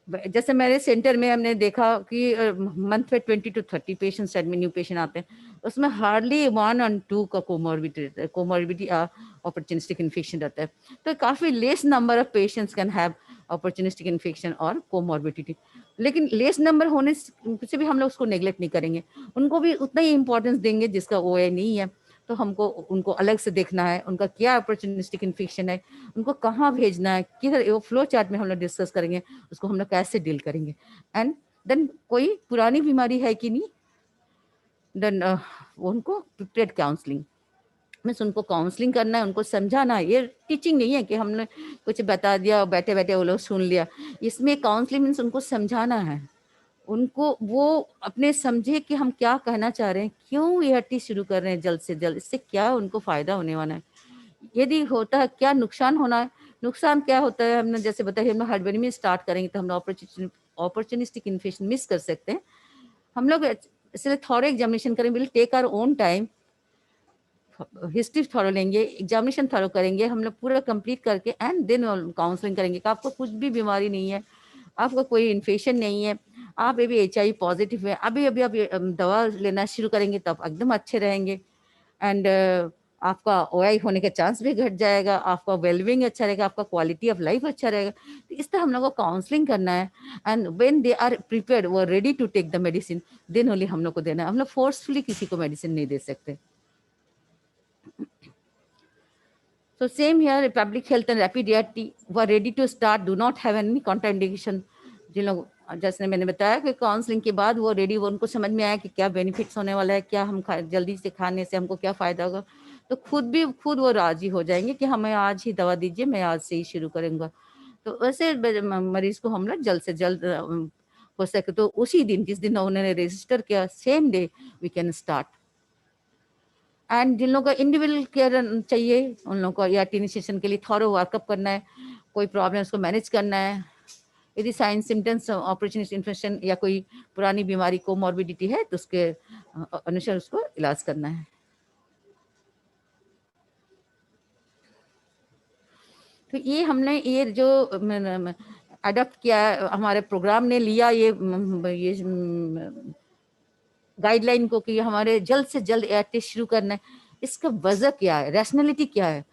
जैसे मेरे सेंटर में हमने देखा कि मंथ में 20 to 30 patients admit new patient आते हैं, उसमें हार्डली 1 और 2 का कोमॉर्बिडिटी अपॉर्चुनिस्टिक इन्फेक्शन रहता है, तो काफ़ी less number of patients can have opportunistic infection और कोमॉर्बिडिटी। लेकिन लेस नंबर होने से भी हम लोग उसको नेग्लेक्ट नहीं करेंगे, उनको भी उतना ही इम्पोर्टेंस देंगे जिसका OA नहीं है। तो हमको उनको अलग से देखना है, उनका क्या अपॉर्चुनिस्टिक इन्फेक्शन है, उनको कहाँ भेजना है, किधर, वो फ्लो चार्ट में हम लोग डिस्कस करेंगे उसको हम लोग कैसे डील करेंगे। एंड देन कोई पुरानी बीमारी है कि नहीं, देन उनको प्रिपेयर्ड काउंसलिंग मीन्स उनको काउंसलिंग करना है, उनको समझाना है। ये टीचिंग नहीं है कि हमने कुछ बता दिया और बैठे बैठे वो लोग सुन लिया। इसमें काउंसलिंग मीन्स उनको समझाना है, उनको वो अपने समझे कि हम क्या कहना चाह रहे हैं, क्यों ART शुरू कर रहे हैं जल्द से जल्द, इससे क्या उनको फायदा होने वाला है, यदि होता है क्या नुकसान होना है, नुकसान क्या होता है। हमने जैसे बताया हम लोग हड़बड़ी में स्टार्ट करेंगे तो हम लोग अपॉर्चुनिस्टिक इन्फेक्शन मिस कर सकते हैं। हम लोग इसलिए थॉरो एग्जामिनेशन करें, will take our own time, history thorough लेंगे, एग्जामिनेशन थॉरो करेंगे हम लोग पूरा कंप्लीट करके, एंड देन काउंसलिंग करेंगे कि आपको कुछ भी बीमारी नहीं है, आपका कोई इन्फेक्शन नहीं है, आप अभी HIV पॉजिटिव है, अभी अभी आप दवा लेना शुरू करेंगे तो आप एकदम अच्छे रहेंगे। एंड आपका OI होने का चांस भी घट जाएगा, आपका वेलबिंग अच्छा रहेगा, आपका क्वालिटी ऑफ लाइफ अच्छा रहेगा। तो इस तरह हम लोग को काउंसलिंग करना है। And when they are prepared, वो ready to take the medicine, then only हम लोग को देना है। हम लोग फोर्सफुली किसी को मेडिसिन नहीं दे सकते। So same here, public health and rapid ART were ready to start, do not have any contraindication। जिन लोग, जैसे मैंने बताया कि काउंसलिंग के बाद वो रेडी, वो उनको समझ में आया कि क्या बेनिफिट्स होने वाला है, क्या हम जल्दी से खाने से हमको क्या फायदा होगा, तो खुद वो राजी हो जाएंगे कि हमें आज ही दवा दीजिए, मैं आज से ही शुरू करूंगा। तो वैसे मरीज को हम लोग जल्द से जल्द हो सके तो उसी दिन जिस दिन उन्होंने रजिस्टर किया, same day we can start. And जिन लोगों को इंडिविजुअल केयर चाहिए, उन लोगों को ART इनिशिएशन के लिए थॉरो वर्कअप करना है, कोई प्रॉब्लम उसको मैनेज करना है, यदि साइन सिम्टम्स अपॉर्चुनिटी इन्फेक्शन या कोई पुरानी बीमारी को मॉर्बिडिटी है तो उसके अनुसार उसको इलाज करना है। तो ये हमने ये जो अडॉप्ट किया, हमारे प्रोग्राम ने लिया ये गाइडलाइन को कि हमारे जल्द से जल्द ART शुरू करना है, इसका वजह क्या है, रैशनैलिटी क्या है,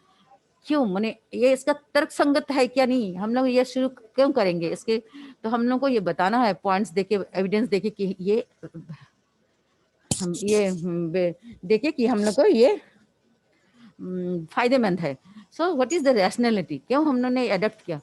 क्यों, माने ये इसका तर्क संगत है क्या नहीं, हम लोग ये शुरू क्यों करेंगे इसके। तो हम लोग को ये बताना है, पॉइंट्स देके, एविडेंस देके कि ये हम ये देखे कि हम लोग को ये फायदेमंद है। So what is the rationality, क्यों हम लोगों ने अडॉप्ट किया।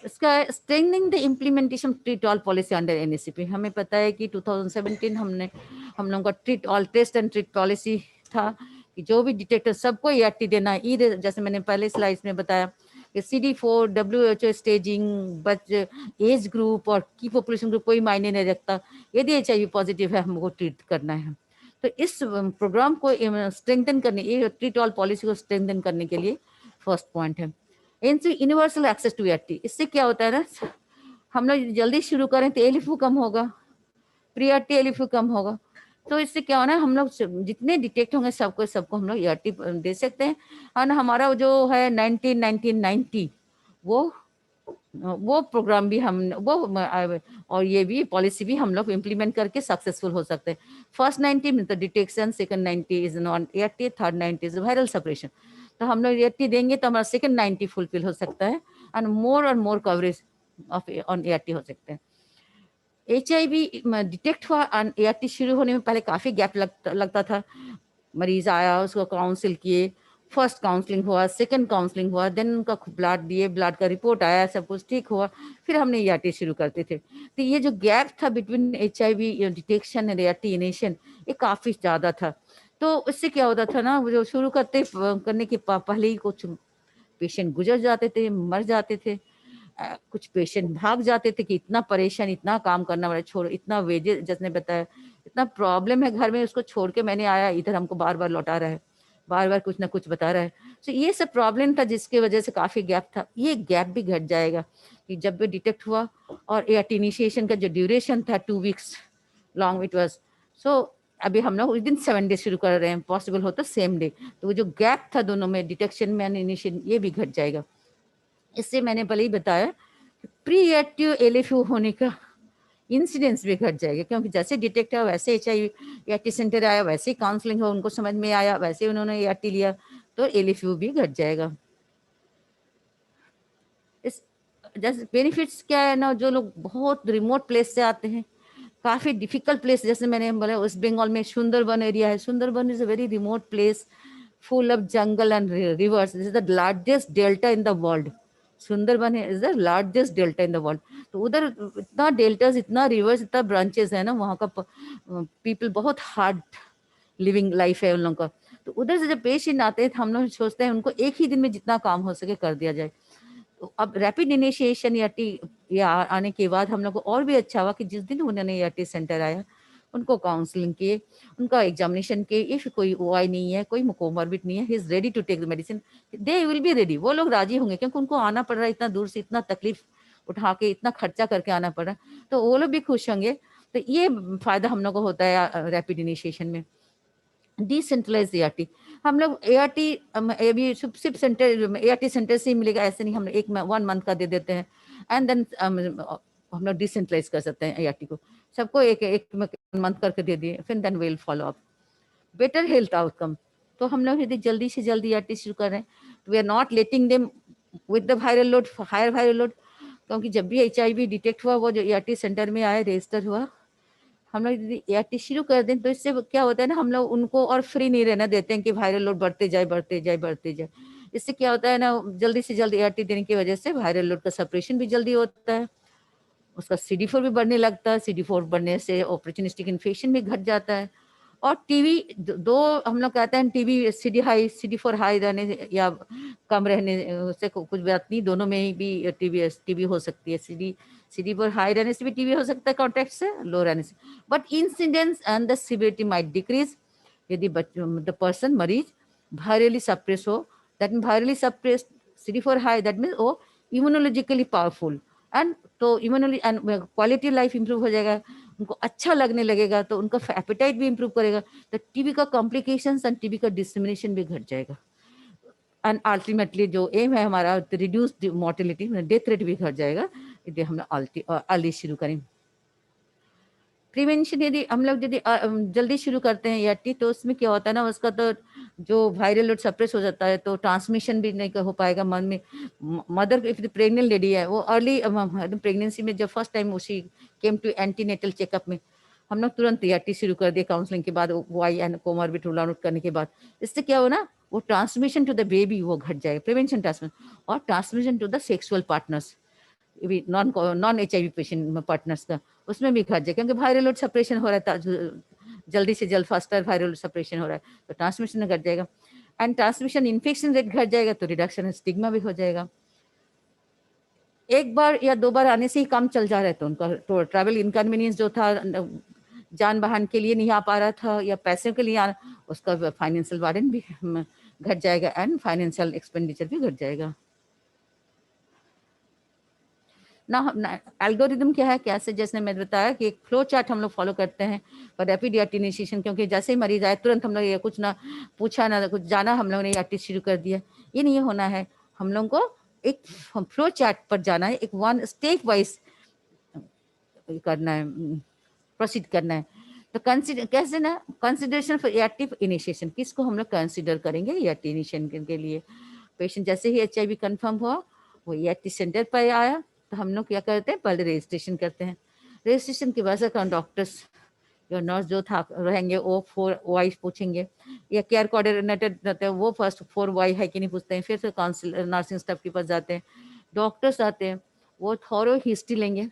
इसका strengthening the implementation treat all policy under NACP। हमें पता है कि 2017 हम लोगों का treat all test and treat policy था कि जो भी डिटेक्टर सबको ART देना है। जैसे मैंने पहले स्लाइड्स में बताया कि CD4, WHO स्टेजिंग, बच एज ग्रुप और की पॉपुलेशन ग्रुप कोई मायने नहीं रखता, यदि HIV पॉजिटिव है हमको ट्रीट करना है। तो इस प्रोग्राम को स्ट्रेंथन करने, ये ट्रीट ऑल पॉलिसी को स्ट्रेंथन करने के लिए फर्स्ट पॉइंट है यूनिवर्सल एक्सेस टू ART। इससे क्या होता है ना, हम लोग जल्दी शुरू करें तो एलिफू कम होगा, प्री ART एलिफू कम होगा। तो इससे क्या होना है, हम लोग जितने डिटेक्ट होंगे सबको हम लोग ART दे सकते हैं। और हमारा जो है 1990 वो प्रोग्राम भी हम वो और ये भी पॉलिसी भी हम लोग इम्प्लीमेंट करके सक्सेसफुल हो सकते हैं। फर्स्ट 90 में तो detection, second 90 is non ART, third 90 is viral separation. तो हम लोग ART देंगे तो हमारा सेकंड 90 फुलफिल हो सकता है and more coverage of on ART हो सकते हैं। HIV डिटेक्ट हुआ और ART शुरू होने में पहले काफी गैप लगता था। मरीज आया, उसको काउंसिल किए, फर्स्ट काउंसलिंग हुआ, सेकंड काउंसलिंग हुआ, देन उनका ब्लड दिए, ब्लड का रिपोर्ट आया, सब कुछ ठीक हुआ, फिर हमने ART शुरू करते थे। तो ये जो गैप था between HIV detection and ART initiation, ये काफी ज्यादा था। तो इससे क्या होता था ना, वो जो शुरू करने के पहले ही कुछ पेशेंट गुजर जाते थे, मर जाते थे, कुछ पेशेंट भाग जाते थे कि इतना परेशान, इतना काम करना वाला छोड़, इतना वेजेस, जिसने बताया इतना प्रॉब्लम है घर में, उसको छोड़ के मैंने आया इधर, हमको बार बार लौटा रहा है, बार बार कुछ ना कुछ बता रहा है। तो ये सब प्रॉब्लम था जिसकी वजह से काफी गैप था। ये गैप भी घट जाएगा कि जब भी डिटेक्ट हुआ, और ART इनिशिएशन का जो ड्यूरेशन था 2 वीक्स लॉन्ग इट वाज। सो अभी हम लोग उस दिन 7 डे शुरू कर रहे हैं, पॉसिबल हो तो सेम डे। तो वो जो गैप था दोनों में, डिटेक्शन में एंड इनिशिएशन, ये भी घट जाएगा। इससे मैंने पहले ही बताया प्री एक्टिव LFU होने का इंसिडेंस भी घट जाएगा, क्योंकि जैसे डिटेक्ट हुआ वैसे HIV ART सेंटर आया, वैसे ही काउंसलिंग हो, उनको समझ में आया, वैसे उन्होंने ART लिया, तो LFU भी घट जाएगा। इस जैसे बेनिफिट्स क्या है ना, जो लोग बहुत रिमोट प्लेस से आते हैं, काफ़ी डिफिकल्ट प्लेस, जैसे मैंने बोला वेस्ट बंगाल में सुंदरबन एरिया है, Sundarban is a very remote place full of jungle and rivers. This is the largest delta in the world. Sundarban is the largest delta in the world. तो उधर इतना डेल्टास, इतना रिवर्स, इतना ब्रांचेस है ना, वहाँ का पीपल बहुत हार्ड लिविंग लाइफ है उन लोगों का। तो उधर से जब पेशेंट आते हैं तो हम लोग सोचते हैं उनको एक ही दिन में जितना काम हो सके कर दिया जाए। तो अब रैपिड इनिशिएशन या आने के बाद हम लोग को और भी अच्छा हुआ कि जिस दिन उन्होंने ERT सेंटर आया, उनको काउंसलिंग किए, उनका एग्जामिनेशन किए। इफ कोई OI नहीं है, कोई कोमॉर्बिड नहीं है, he is ready to take the medicine, they will be ready. वो लोग राजी होंगे, क्योंकि उनको आना पड़ रहा है इतना दूर से, इतना तकलीफ उठा के, इतना खर्चा करके आना पड़ रहा है, तो वो लोग भी खुश होंगे। तो ये फायदा हम लोग को होता है रैपिड इनिशिएशन में। डिसेंट्रलाइज ERT, हम लोग ART अभी सिर्फ सेंटर ART सेंटर से ही मिलेगा ऐसे नहीं, हम 1 मंथ का दे देते हैं, एंड देन हम लोग डिसेंट्रलाइज कर सकते हैं ART को, सबको एक मंथ करके दे दिए, फिर then will follow up. Better health outcome, तो हम लोग यदि जल्दी से जल्दी ERT शुरू कर रहे हैं, we are not letting them with the viral load, higher viral load, क्योंकि जब भी HIV डिटेक्ट हुआ, वो जो ERT सेंटर में आया, रजिस्टर हुआ, हम लोग यदि ERT शुरू कर दें तो इससे क्या होता है ना, हम लोग उनको और फ्री नहीं रहना देते हैं कि वायरल लोड बढ़ते जाए बढ़ते जाए बढ़ते जाए। इससे क्या होता है ना, जल्दी से जल्दी ERT देने की वजह से वायरल लोड का सप्रेशन भी जल्दी होता है, उसका CD4 भी बढ़ने लगता है, CD4 बढ़ने से ऑपरेचुनिस्टिक इन्फेक्शन भी घट जाता है। और टीवी दो हम लोग कहते हैं टीवी CD4 हाई रहने या कम रहने से कुछ बात नहीं, दोनों में ही भी टीबी हो सकती है। CD4 हाई रहने से भी टीबी हो सकता है, कॉन्टैक्ट से लो रहने से, but incidence and the severity might decrease यदि द पर्सन मरीज वायरली सप्रेस हो, that mean virally suppress CD4 high, that mean वो इम्यूनोलॉजिकली पावरफुल, एंड तो immunology and quality life improve हो जाएगा, उनको अच्छा लगने लगेगा, तो उनका एपेटाइट भी इंप्रूव करेगा, तो टीबी का कॉम्प्लिकेशंस एंड टीबी का डिसमिनेशन भी घट जाएगा, एंड अल्टीमेटली जो एम है हमारा रिड्यूस मोर्टेलिटी, डेथ रेट भी घट जाएगा यदि हम अर्ली शुरू करें। प्रिवेंशन यदि हम लोग यदि जल्दी शुरू करते हैं ERT, तो उसमें क्या होता है ना, उसका तो जो वायरल लोड सप्रेस हो जाता है, तो ट्रांसमिशन भी नहीं हो पाएगा मन में। Mother if the pregnant lady है, वो अर्ली प्रेगनेंसी में जब फर्स्ट टाइम उसी केम टू एंटीनेटल चेकअप में, हम लोग तुरंत ERT शुरू कर दिए काउंसलिंग के बाद, why and comorbid rule out करने के बाद। इससे क्या हो ना, वो ट्रांसमिशन टू द बेबी वो घट जाएगा, प्रिवेंशन ट्रांसमिशन, और transmission to the sexual partners, non HIV patient partners का, उसमें भी घट जाए, क्योंकि वायरल लोड सप्रेशन हो रहा है, जल्दी से जल्द फास्टर वायरल लोड सप्रेशन हो रहा है, तो ट्रांसमिशन घट जाएगा, एंड ट्रांसमिशन इन्फेक्शन रेट घट जाएगा, तो रिडक्शन स्टिग्मा भी हो जाएगा। एक बार या 2 बार आने से ही काम चल जा रहा है, तो उनका तो ट्रैवल इनकन्वीनियंस जो था, जान वाहन के लिए नहीं आ पा रहा था या पैसे के लिए उसका फाइनेंशियल बर्डन भी घट जाएगा, एंड फाइनेंशियल एक्सपेंडिचर भी घट जाएगा ना। एल्गोरिदम क्या है, कैसे, जैसे मैं बताया कि एक फ्लो चार्ट हम लोग फॉलो करते हैं फॉर रैपिड ERT इनिशिएशन, क्योंकि जैसे ही मरीज आए तुरंत हम लोग ये कुछ ना पूछा ना कुछ जाना, हम लोगों ने ERT शुरू कर दिया, ये नहीं होना है। हम लोग को एक फ्लो चार्ट पर जाना है, एक 1 स्टेप वाइज करना है, प्रोसीड करना है। तो कंसिडर कैसे ना, कंसिडरेशन फॉर ERT इनिशिएशन, किसको हम लोग कंसिडर करेंगे ERT इनिशिएशन के लिए। पेशेंट जैसे ही HIV कंफर्म हुआ, वो ERT सेंटर पर आया, तो हम लोग क्या करते हैं, पहले रजिस्ट्रेशन करते हैं। रजिस्ट्रेशन के बाद डॉक्टर्स या नर्स जो था रहेंगे, वो 4 वाई पूछेंगे, या केयर कोऑर्डिनेटर रहते हैं, वो फर्स्ट 4 वाई है कि नहीं पूछते हैं, फिर से काउंसिलर नर्सिंग स्टाफ के पास जाते हैं, डॉक्टर्स आते हैं, वो थॉरो हिस्ट्री लेंगे,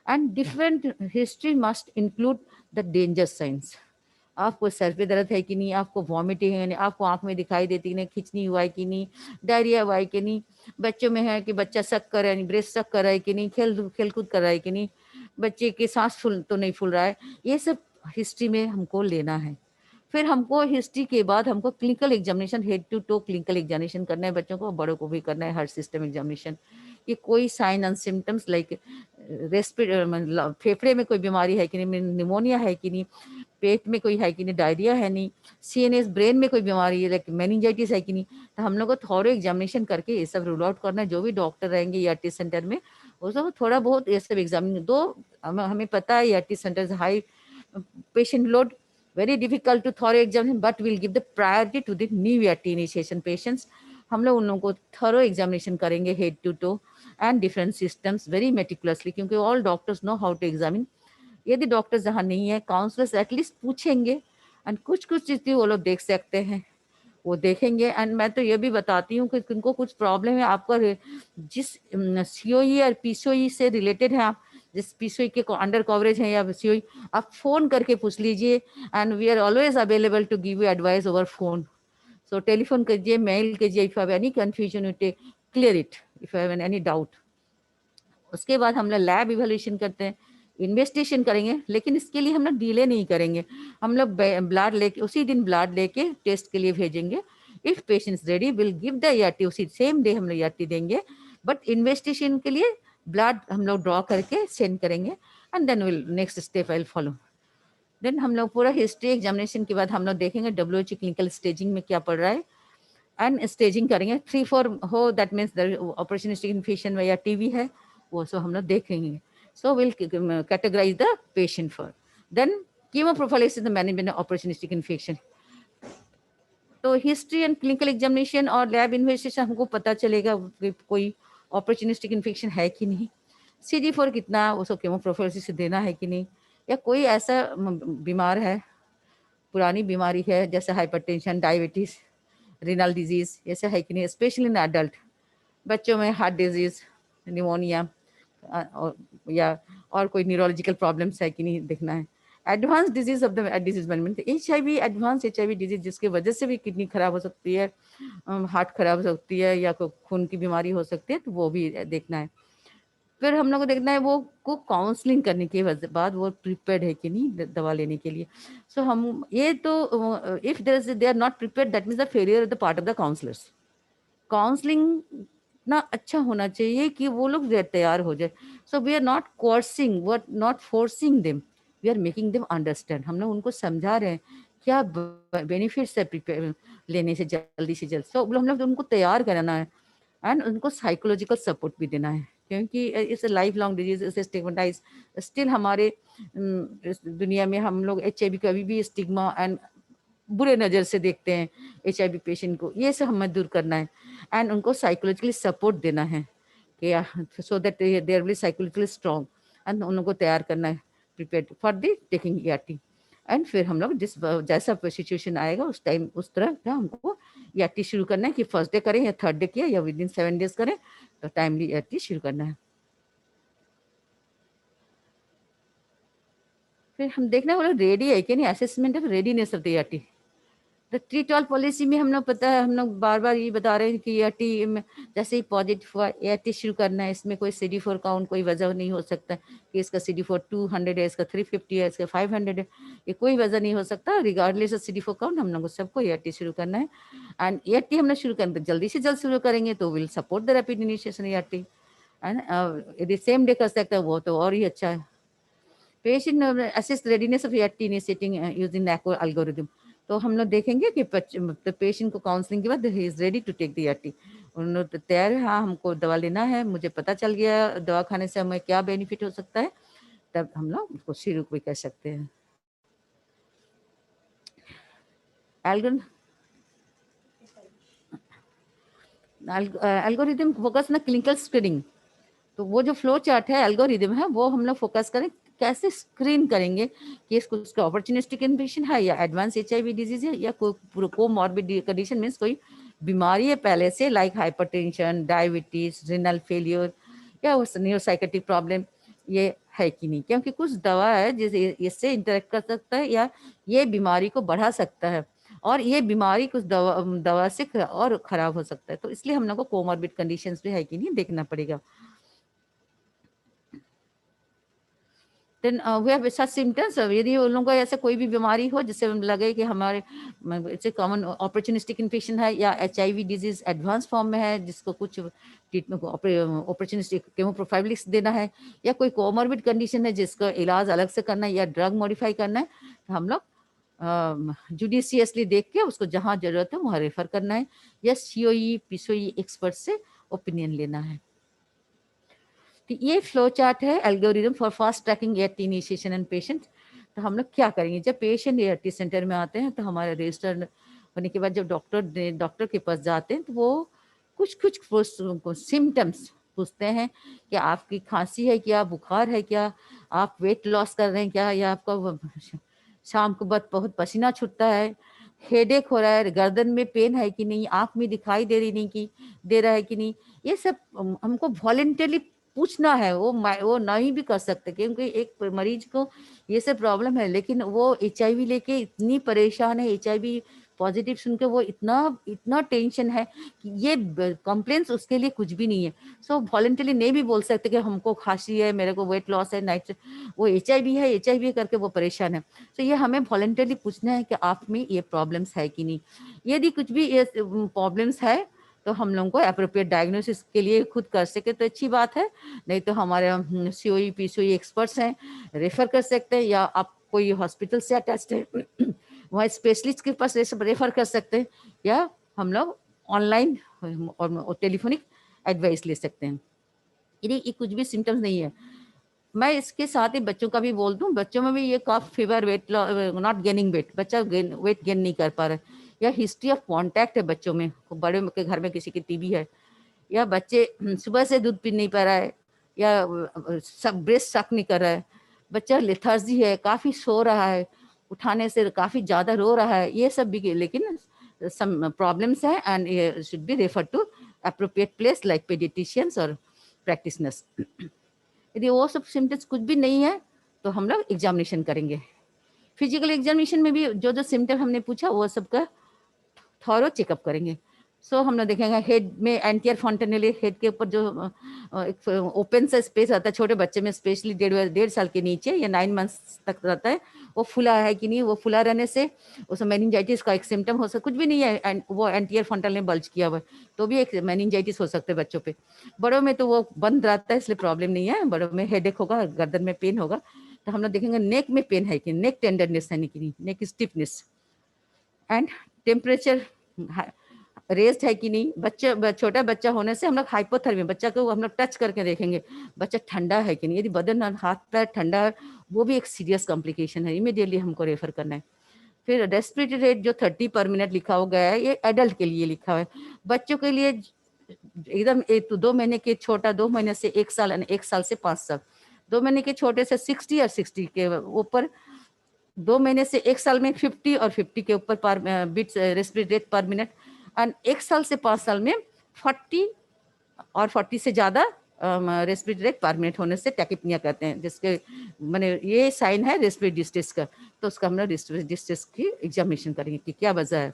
and different history must include the danger science. आपको सर पे दर्द है कि नहीं, आपको वॉमिटिंग है नहीं, आपको आंख में दिखाई देती है नहीं, खिंचनी हुआ है कि नहीं, डायरिया हुआ है कि नहीं, बच्चों में है कि बच्चा शक कर रहा है नहीं, ब्रेस्ट शक कर रहा है कि नहीं, खेलकूद कर रहा है कि नहीं, बच्चे की सांस तो नहीं फूल रहा है, ये सब हिस्ट्री में हमको लेना है। फिर हमको हिस्ट्री के बाद हमको clinical examination, head to toe clinical examination करना है, बच्चों को बड़ों को भी करना है, हर सिस्टम एग्जामिनेशन, कि कोई साइन एंड सिम्टम्स लाइक फेफड़े में कोई बीमारी है कि नहीं, निमोनिया है कि नहीं, पेट में कोई है कि नहीं, डायरिया है नहीं, CNS ब्रेन में कोई बीमारी है लाइक मेनिंजाइटिस है कि नहीं, तो हम लोग को थोड़ा एग्जामिनेशन करके ये सब रूल आउट करना है। जो भी डॉक्टर रहेंगे ERT सेंटर में, वो सब थोड़ा बहुत ये सब एग्जामिन दो। हमें पता है ERT centre high patient load, very difficult to thorough examine, but we'll give the priority to the new ERT initiation patients. हम लोग उन लोगों को थरो एग्जामिनेशन करेंगे head to toe and different systems very meticulously, क्योंकि all doctors know how to examine. यदि doctors जहाँ नहीं है, काउंसलर्स एटलीस्ट पूछेंगे एंड कुछ कुछ चीज़ वो लोग देख सकते हैं, वो देखेंगे। एंड मैं तो ये भी बताती हूँ कि उनको कुछ प्रॉब्लम है, आपका जिस सीओई और पीसीओई से रिलेटेड है, आप जिस पीसीओई के अंडर कवरेज है या सीओई, आप फोन करके पूछ लीजिए and we are always available to give you advice over phone. So telephone कीजिए, मेल कीजिए, if you have any confusion you take clear it, if you have any doubt. उसके बाद हम लोग लैब इवैल्यूएशन करते हैं, इन्वेस्टिगेशन करेंगे, लेकिन इसके लिए हम लोग डिले नहीं करेंगे। हम लोग ब्लड लेके उसी दिन ब्लड लेके टेस्ट के लिए भेजेंगे। If patients ready will give the ERT, उसी सेम डे हम लोग ERT देंगे, बट इन्वेस्टिगेशन के लिए ब्लड हम लोग ड्रॉ करके सेंड करेंगे and then will next step I will follow. Then हम लोग पूरा हिस्ट्री एग्जामिनेशन के बाद हम लोग देखेंगे WHO क्लिनिकल स्टेजिंग में क्या पड़ रहा है एंड स्टेजिंग करेंगे। 3-4 हो दैट मीन्स ऑपरेशनिस्टिक इन्फेक्शन या टीबी है, वो सब हम लोग देखेंगे। So will categorise the patient for then chemoprophylaxis the management of opportunistic infection. तो हिस्ट्री एंड क्लिनिकल एग्जामिनेशन और लैब इन्वेस्टिगेशन हमको पता चलेगा कि कोई ऑपरेशनिस्टिक इन्फेक्शन है कि नहीं, CD4 कितना उसको कीमोप्रोफाइलिसिस से देना है कि नहीं, या कोई ऐसा बीमार है, पुरानी बीमारी है जैसे हाइपरटेंशन, डायबिटीज, रीनल डिजीज, ऐसे है कि नहीं, स्पेशली इन एडल्ट। बच्चों में हार्ट डिजीज, निमोनिया या और कोई न्यूरोलॉजिकल प्रॉब्लम्स है कि नहीं देखना है। Advance disease of the disease management, HIV, advance HIV disease जिसकी वजह से भी किडनी खराब हो सकती है, हार्ट खराब हो सकती है, या कोई खून की बीमारी हो सकती है, तो वो भी देखना है। फिर हम लोग को देखना है वो को काउंसलिंग करने के बाद वो प्रिपेयर्ड है कि नहीं दवा लेने के लिए। सो हम ये तो if they are not prepared that means the failure of the part of the counsellors. Counselling इतना अच्छा होना चाहिए कि वो लोग तैयार हो जाए। So we are not coercing, we are not forcing them, we are making them understand. हम लोग उनको समझा रहे हैं क्या बेनिफिट्स है प्रिपेयर लेने से जल्दी से जल्द। सो हम लोग उनको तैयार कराना है एंड उनको साइकोलॉजिकल सपोर्ट भी देना है, क्योंकि इट्स लाइफ लॉन्ग डिजीज, इसे स्टिग्मेटाइज स्टिल हमारे इस दुनिया में हम लोग HIV को अभी भी स्टिग्मा एंड बुरे नज़र से देखते हैं। HIV पेशेंट को ये सब हमें दूर करना है एंड उनको साइकोलॉजिकली सपोर्ट देना है कि so that they are be psychologically strong and उन लोगों को तैयार करना है prepare for the taking ERT। And फिर हम लोग जिस जैसा सिचुएशन आएगा उस टाइम उस तरह का हमको ERT शुरू करना है कि फर्स्ट डे करें या थर्ड डे किया या विद इन 7 डेज करें, तो टाइमली ERT शुरू करना है। फिर हम देखना वो लोग रेडी है कि नहीं, assessment of readiness of the ERT। The treat all policy में हम लोग पता है, हम लोग बार बार ये बता रहे हैं कि ERT में जैसे ही पॉजिटिव हुआ ERT शुरू करना है। इसमें कोई CD4 काउंट कोई वजह नहीं हो सकता कि इसका CD4 200 है, इसका 350 है, इसका 500 है, ये कोई वजह नहीं हो सकता। रिगार्डलेस ऑफ CD4 काउंट हम लोग को सबको ERT शुरू करना है एंड ERT हम लोग शुरू करेंगे जल्दी से जल्द शुरू करेंगे तो will support the rapid initiation ERT and यदि सेम डे कर सकता है वो तो और ही अच्छा है। Patient assist readiness of ERT initiating using NACO algorithm. तो हम लोग देखेंगे कि पेशेंट को काउंसलिंग के बाद he is ready to take the ERT, उन लोग तैयार है, हाँ हमको दवा लेना है, मुझे पता चल गया दवा खाने से हमें क्या बेनिफिट हो सकता है, तब हम लोग उसको शुरू भी कर सकते हैं। एल्गोरिथम फोकस ना क्लिनिकल स्क्रीनिंग। तो वो जो फ्लो चार्ट है एल्गोरिथम है वो हम लोग फोकस करें कैसे स्क्रीन करेंगे कि इसको उसका ऑपरचुनिस्टिक इन्फेक्शन है या एडवांस HIV डिजीज है या कोई कोमॉर्बिड कंडीशन मीन्स कोई बीमारी है पहले से like hypertension, diabetes, renal failure या न्यूरोसाइकेट्रिक प्रॉब्लम ये है कि नहीं, क्योंकि कुछ दवा है जिसे इससे इंटरेक्ट कर सकता है या ये बीमारी को बढ़ा सकता है और ये बीमारी कुछ दवा से और खराब हो सकता है। तो इसलिए हम लोग को कोमॉर्बिड कंडीशंस भी है कि नहीं देखना पड़ेगा। Then we have such symptoms, यदि उन लोगों को ऐसे कोई भी बीमारी हो जिससे लगे कि हमारे इट्स कॉमन ऑपरचुनिस्टिक इन्फेक्शन है या HIV डिजीज एडवांस फॉर्म में है जिसको कुछ ट्रीटमेंट ऑपरचुनिस्टिक कीमोप्रोफाइलिक्स देना है या कोई कोमॉर्बिड कंडीशन है जिसका इलाज अलग से करना है या ड्रग मॉडिफाई करना है, तो हम लोग जुडिशियसली देख के उसको जहाँ जरूरत है वहाँ रेफर करना है या COE PCOE एक्सपर्ट से ओपिनियन लेना है। तो ये फ्लो चार्ट है algorithm for fast tracking ERT initiation and patient. तो हम लोग क्या करेंगे जब पेशेंट ERT सेंटर में आते हैं तो हमारे रजिस्टर होने के बाद जब डॉक्टर के पास जाते हैं तो वो कुछ कुछ सिम्टम्स पूछते हैं कि आपकी खांसी है क्या, बुखार है क्या, आप वेट लॉस कर रहे हैं क्या, या आपका शाम को बाद बहुत पसीना छूटता है, हेडेक हो रहा है, गर्दन में पेन है कि नहीं, आँख में दिखाई दे रही नहीं कि दे रहा है कि नहीं, ये सब हमको वॉलेंटरली पूछना है। वो नहीं भी कर सकते, क्योंकि एक मरीज को ये सब प्रॉब्लम है, लेकिन वो HIV लेके इतनी परेशान है, HIV पॉजिटिव सुन के वो इतना टेंशन है कि ये कंप्लेंट्स उसके लिए कुछ भी नहीं है। सो वॉलेंटरली नहीं भी बोल सकते कि हमको खांसी है, मेरे को वेट लॉस है, नाइट वो HIV है करके वो परेशान है। तो ये हमें वॉलेंटरली पूछना है कि आप में ये प्रॉब्लम्स है कि नहीं। यदि कुछ भी ये प्रॉब्लम्स है तो हम लोगों को अप्रोप्रिएट डायग्नोसिस के लिए खुद कर सके तो अच्छी बात है, नहीं तो हमारे COE PCOE एक्सपर्ट्स हैं, रेफर कर सकते हैं, या आप कोई हॉस्पिटल से अटैच्ड है वहाँ स्पेशलिस्ट के पास रेफर कर सकते हैं, या हम लोग ऑनलाइन और टेलीफोनिक एडवाइस ले सकते हैं। यदि ये कुछ भी सिम्टम्स नहीं है, मैं इसके साथ ही बच्चों का भी बोल दूं, बच्चों में भी ये cough fever, weight not gaining weight, बच्चा वेट गेन नहीं कर पा रहा है, या हिस्ट्री ऑफ कॉन्टैक्ट है बच्चों में, बड़े के घर में किसी की TB है, या बच्चे सुबह से दूध पी नहीं पा रहा है, या सब ब्रेस्ट सक नहीं कर रहा है, बच्चा लेथर्जी है, काफ़ी सो रहा है, उठाने से काफ़ी ज़्यादा रो रहा है, ये सब भी, लेकिन सम प्रॉब्लम्स है एंड ये should be refer to appropriate place like paediatricians और प्रैक्टिशनर्स। यदि वो सब सिम्टम्स कुछ भी नहीं है तो हम लोग एग्जामिनेशन करेंगे। फिजिकल एग्जामिनेशन में भी जो जो सिम्टम हमने पूछा वो सबका थॉरो चेकअप करेंगे। सो हम लोग देखेंगे हेड में एंटीयर फॉन्टेनेले, हेड के ऊपर जो एक ओपन सा स्पेस रहता है छोटे बच्चे में, स्पेशली 1.5 साल के नीचे या 9 मंथ्स तक रहता है, वो फुला है कि नहीं, वो फुला रहने से उसमें मेनिंजाइटिस का एक सिम्टम हो सकता, कुछ भी नहीं है एंड वो एंटीयर फॉन्टेनेले बल्ज किया हुआ है तो भी एक मेनिंजाइटिस हो सकता है बच्चों पे। बड़ों में तो वो बंद रहता है इसलिए प्रॉब्लम नहीं है, बड़ों में हेडेक होगा, गर्दन में पेन होगा, तो हम लोग देखेंगे नेक में पेन है कि, नेक टेंडरनेस है कि नहीं, neck stiffness and temperature raised है कि नहीं। छोटा बच्चा होने से हम लोग हाइपोथर्मिया, बच्चा को हम लोग टच करके देखेंगे बच्चा ठंडा है कि नहीं, यदि बदन और हाथ पैर ठंडा है वो भी एक सीरियस कॉम्प्लिकेशन है, इमीडिएटली हमको रेफर करना है। फिर रेस्पिरेटरी रेट जो 30 पर मिनट लिखा हो गया है, ये एडल्ट के लिए लिखा है, बच्चों के लिए एकदम 2 महीने के छोटा, 2 महीने से 1 साल, 1 साल से 5 साल, 2 महीने के छोटे से 60 और 60 के ऊपर, 2 महीने से 1 साल में 50 और 50 के ऊपर पर beats respiratory rate per minute, और 1 साल से 5 साल में 40 और 40 से ज़्यादा रेस्पिरेटरी रेट पर मिनट होने से टैकिपनिया कहते हैं, जिसके मैंने ये साइन है रेस्पिरेटरी डिस्ट्रेस का, तो उसका हम लोग रेस्पिरेटरी डिस्ट्रेस की एग्जामिनेशन करेंगे कि क्या वजह है।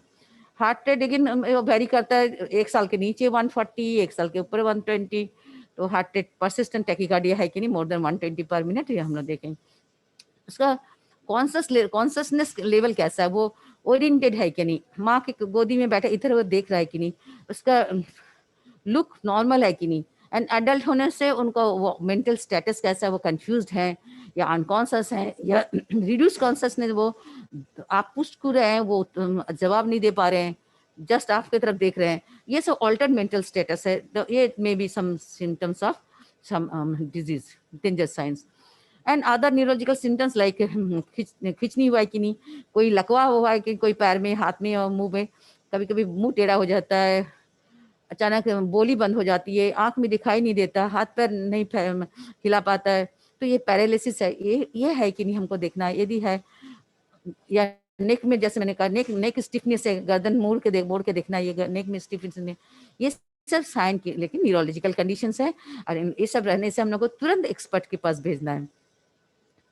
हार्ट रेट लेकिन वेरी करता है, 1 साल के नीचे 140, 1 साल के ऊपर 120, तो हार्ट रेट परसिस्टेंट टैकिकार्डिया है कि नहीं, मोर देन 120 पर मिनट, ये हम लोग देखेंगे। उसका कॉन्शसनेस लेवल कैसा है, वो ओरिएंटेड है कि नहीं, माँ के गोदी में बैठा इधर उधर देख रहा है कि नहीं, उसका लुक नॉर्मल है कि नहीं, एंड एडल्ट होने से उनका वो मेंटल स्टेटस कैसा है, वो कंफ्यूज्ड है या अनकॉन्शियस है या रिड्यूस कॉन्शियसनेस, वो आप पूछ क्यों रहे हैं वो जवाब नहीं दे पा रहे हैं, जस्ट आपकी तरफ देख रहे हैं, ये सब ऑल्टर्ड मेंटल स्टेटस है, तो ये may be some symptoms of some disease, danger signs and other neurological symptoms like खिंचनी हुआ है कि नहीं, कोई लकवा हुआ है कि कोई पैर में, हाथ में और मुंह में, कभी कभी मुंह टेढ़ा हो जाता है, अचानक बोली बंद हो जाती है, आंख में दिखाई नहीं देता, हाथ पैर नहीं हिला पाता है, तो ये पैरालिसिस है, ये है कि नहीं हमको देखना है। यदि है, या नेक में जैसे मैंने कहा नेक स्टिफनेस है, गर्दन मोड़ के देखना है, ये नेक में स्टिफनेस है, ये सब साइन की लेकिन न्यूरोलॉजिकल कंडीशंस है, और ये सब रहने से हम लोग को तुरंत एक्सपर्ट के पास भेजना है।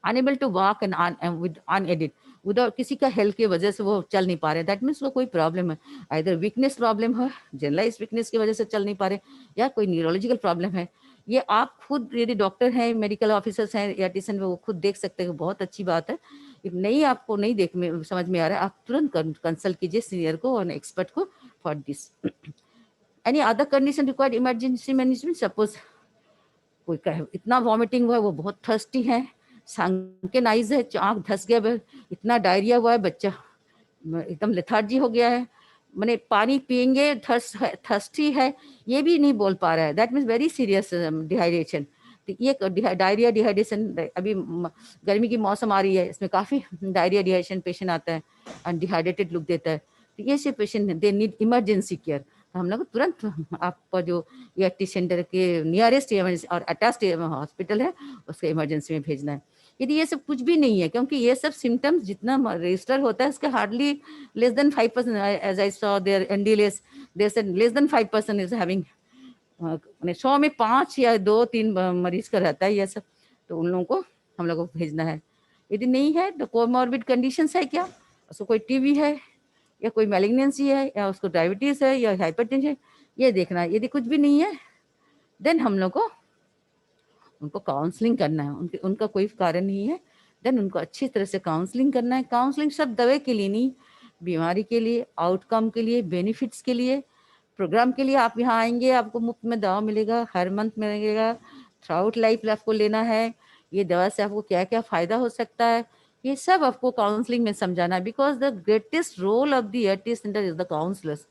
Unable to walk and with unaided, without किसी का हेल्प की वजह से वो चल नहीं पा रहे, दैट मीन्स वो कोई प्रॉब्लम है, आइदर वीकनेस प्रॉब्लम है, जनरलाइज वीकनेस की वजह से चल नहीं पा रहे, या कोई न्यूरोलॉजिकल प्रॉब्लम है। ये आप खुद यदि डॉक्टर हैं, मेडिकल ऑफिसर्स हैं या टिशन, वो खुद देख सकते हैं, बहुत अच्छी बात है। नहीं, आपको नहीं समझ में आ रहा है, आप तुरंत कंसल्ट कीजिए सीनियर को और एक्सपर्ट को for this. Any other condition required emergency management, suppose कोई इतना वॉमिटिंग हुआ है, वो बहुत थर्स्टी है, संकेन आइज है, आँख धस गया, इतना डायरिया हुआ है, बच्चा एकदम लेथार्जी हो गया है, मैंने पानी पियेंगे, थर्स्टी है, ये भी नहीं बोल पा रहा है, that means very serious dehydration. तो ये डायरिया डिहाइड्रेशन, अभी गर्मी की मौसम आ रही है, इसमें काफ़ी डायरिया डिहाइड्रेशन पेशेंट आता है एंड डिहाइड्रेटेड लुक देता है, तो ये से patient they need emergency care, तो हम लोग तुरंत आपका जो ERT सेंटर के नियरेस्ट और अटैच्ड हॉस्पिटल है उसके इमरजेंसी में भेजना है। यदि ये सब कुछ भी नहीं है, क्योंकि ये सब सिम्टम्स जितना रजिस्टर होता है उसके hardly less than 5%, as I saw there NDLS, they said less than 5% is having, 100 में 5 या 2-3 मरीज का रहता है ये सब, तो उन लोगों को हम लोग को भेजना है। यदि नहीं है तो कोमॉर्बिड कंडीशंस है क्या, उसको कोई टीबी है या कोई मैलिग्नेंसी है या उसको डायबिटीज है या हाइपरटेंशन, ये देखना है। यदि कुछ भी नहीं है देन हम लोग को उनको काउंसलिंग करना है। उनका कोई कारण नहीं है देन उनको अच्छी तरह से काउंसलिंग करना है। काउंसलिंग सब दवाई के लिए नहीं, बीमारी के लिए, आउटकम के लिए, बेनिफिट्स के लिए, प्रोग्राम के लिए। आप यहाँ आएंगे आपको मुफ्त में दवा मिलेगा, हर मंथ मिलेगा, थ्रू आउट लाइफ आपको लेना है। ये दवा से आपको क्या क्या फायदा हो सकता है ये सब आपको काउंसलिंग में समझाना है, because the greatest role of the ERT centre is the counsellors.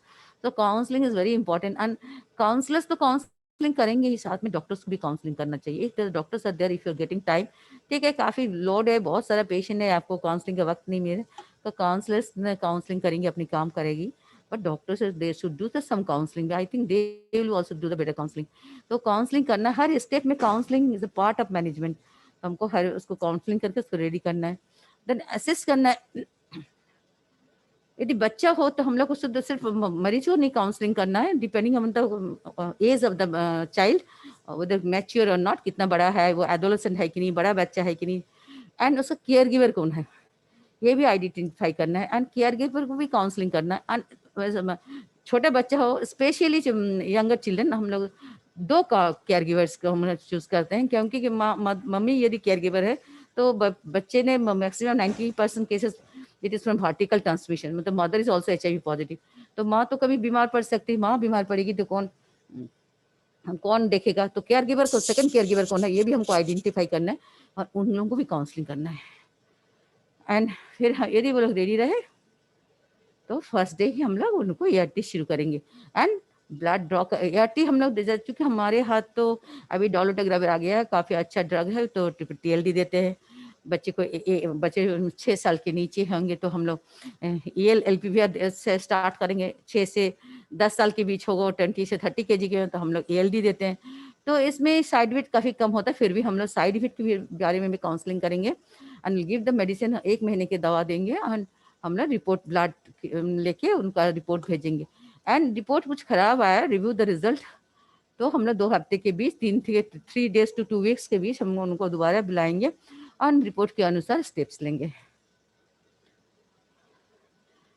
तो counselling is very important and counsellors तो काउंसलिंग करेंगे ही, साथ में डॉक्टर्स को भी काउंसलिंग करना चाहिए। एक तरह doctors are there if you are getting time, ठीक है, काफी लोड है, बहुत सारा पेशेंट है, आपको काउंसलिंग का वक्त नहीं मिले तो काउंसलर्स काउंसलिंग करेंगे, अपनी काम करेगी, but doctors they should do the some counseling. I think they will also do the better counseling. तो काउंसलिंग करना, हर स्टेप में counselling is a part of management. हमको हर उसको काउंसलिंग करके उसको रेडी करना है, देन असेस करना है। यदि बच्चा हो तो हम लोग को सिर्फ मरीज को नहीं काउंसलिंग करना है, depending on the age of the child, whether mature और नॉट, कितना बड़ा है वो, एडोलेसेंट है कि नहीं, बड़ा बच्चा है कि नहीं, एंड उसका केयर गिवर कौन है ये भी आइडेंटिफाई करना है, एंड केयर गिवर को भी काउंसलिंग करना है। एंड छोटा बच्चा हो, स्पेशली यंगर चिल्ड्रन, हम लोग 2 केयर गिवर्स को हम चूज करते हैं, क्योंकि मम्मी यदि केयर गिवर है तो बच्चे ने maximum 90% cases it is from vertical transmission, मतलब mother is also HIV positive, तो माँ तो कभी बीमार पड़ सकती है, माँ बीमार पड़ेगी तो कौन देखेगा, तो केयर गिवर को, सेकंड केयर गिवर कौन है ये भी हमको आइडेंटिफाई करना है और उन लोगों को भी काउंसलिंग करना है। एंड फिर यदि वो लोग रेडी रहे तो फर्स्ट डे ही हम लोग उनको ERT शुरू करेंगे। एंड ब्लड ड्रॉ का ERT हम लोग, क्योंकि हमारे हाथ तो अभी डॉलोटाग्राफ आ गया है, काफ़ी अच्छा ड्रग है, तो TLD देते हैं बच्चे को। बच्चे 6 साल के नीचे होंगे तो हम लोग EL-LPVR से स्टार्ट करेंगे, 6 से 10 साल के बीच होगा, 20 से 30 kg के तो हम लोग ALD देते हैं। तो इसमें साइड इफेक्ट काफ़ी कम होता है, फिर भी हम लोग साइड इफेक्ट के बारे में भी काउंसलिंग करेंगे एंड गिव द मेडिसिन, 1 महीने की दवा देंगे एंड हम लोग रिपोर्ट ब्लड लेके उनका रिपोर्ट भेजेंगे। एंड रिपोर्ट कुछ खराब आया, रिव्यू द रिजल्ट, तो हम लोग 2 हफ्ते के बीच, 3 days to 2 weeks के बीच हम उनको दोबारा बुलाएंगे और रिपोर्ट के अनुसार स्टेप्स लेंगे।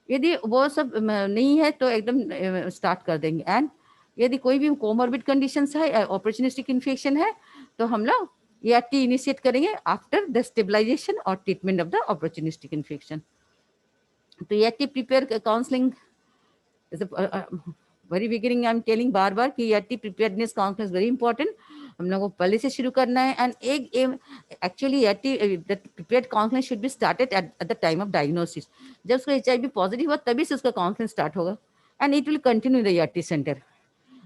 यदि वो सब नहीं है तो एकदम स्टार्ट कर देंगे। एंड यदि कोई भी कोमॉर्बिड कंडीशंस है, अपॉर्चुनिस्टिक इन्फेक्शन है, तो हम लोग ERT इनिशिएट करेंगे आफ्टर द स्टेबलाइजेशन और treatment of the opportunistic infection. तो ERT prepare counselling is very beginning, I am telling बार बार कि ERT preparedness counselling is very important, हम लोगों को पहले से शुरू करना है। And actually ERT prepared counselling should be started at the time of diagnosis. जब उसको HIV पॉजिटिव हो तभी से उसका काउंसलिंग स्टार्ट होगा and it will continue the ERT centre.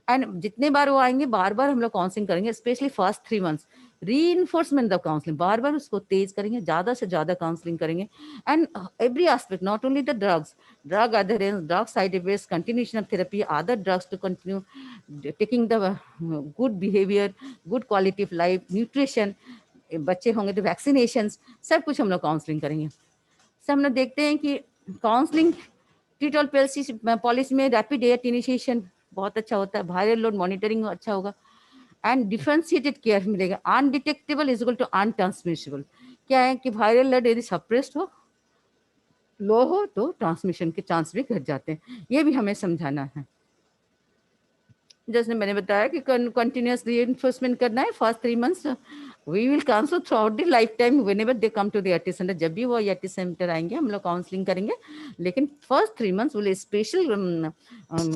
And जितने बार वो आएंगे बार बार हम लोग काउंसलिंग करेंगे, specially first 3 months reinforcement of counselling, बार बार उसको तेज करेंगे, ज्यादा से ज्यादा काउंसलिंग करेंगे। And every aspect, not only the drugs, drug adherence, drug side effects, continuation of therapy, other drugs to continue taking the good behaviour, good quality of life, nutrition, बच्चे होंगे तो वैक्सीनेशन, सब कुछ हम लोग काउंसलिंग करेंगे। सब हम लोग देखते हैं कि काउंसलिंग ट्रीट ऑल पॉलिसी में रैपिड ERT इनिशिएशन बहुत अच्छा होता है, वायरल लोड मॉनिटरिंग अच्छा होगा एंड डिफरेंशिएटेड केयर मिलेगा। अनडिटेक्टेबल इज इक्वल टू अनट्रांसमिशेबल, क्या है कि वायरल लोड यदि सप्रेस्ड हो, लो हो, तो ट्रांसमिशन के चांस भी घट जाते हैं, ये भी हमें समझाना है। जैसे मैंने बताया कि कंटिन्यूअस रीइंफोर्समेंट करना है first 3 months, we will counsel throughout the life time whenever they come to the ERT centre. जब भी वो ERT सेंटर आएंगे हम लोग काउंसलिंग करेंगे, लेकिन first 3 months will special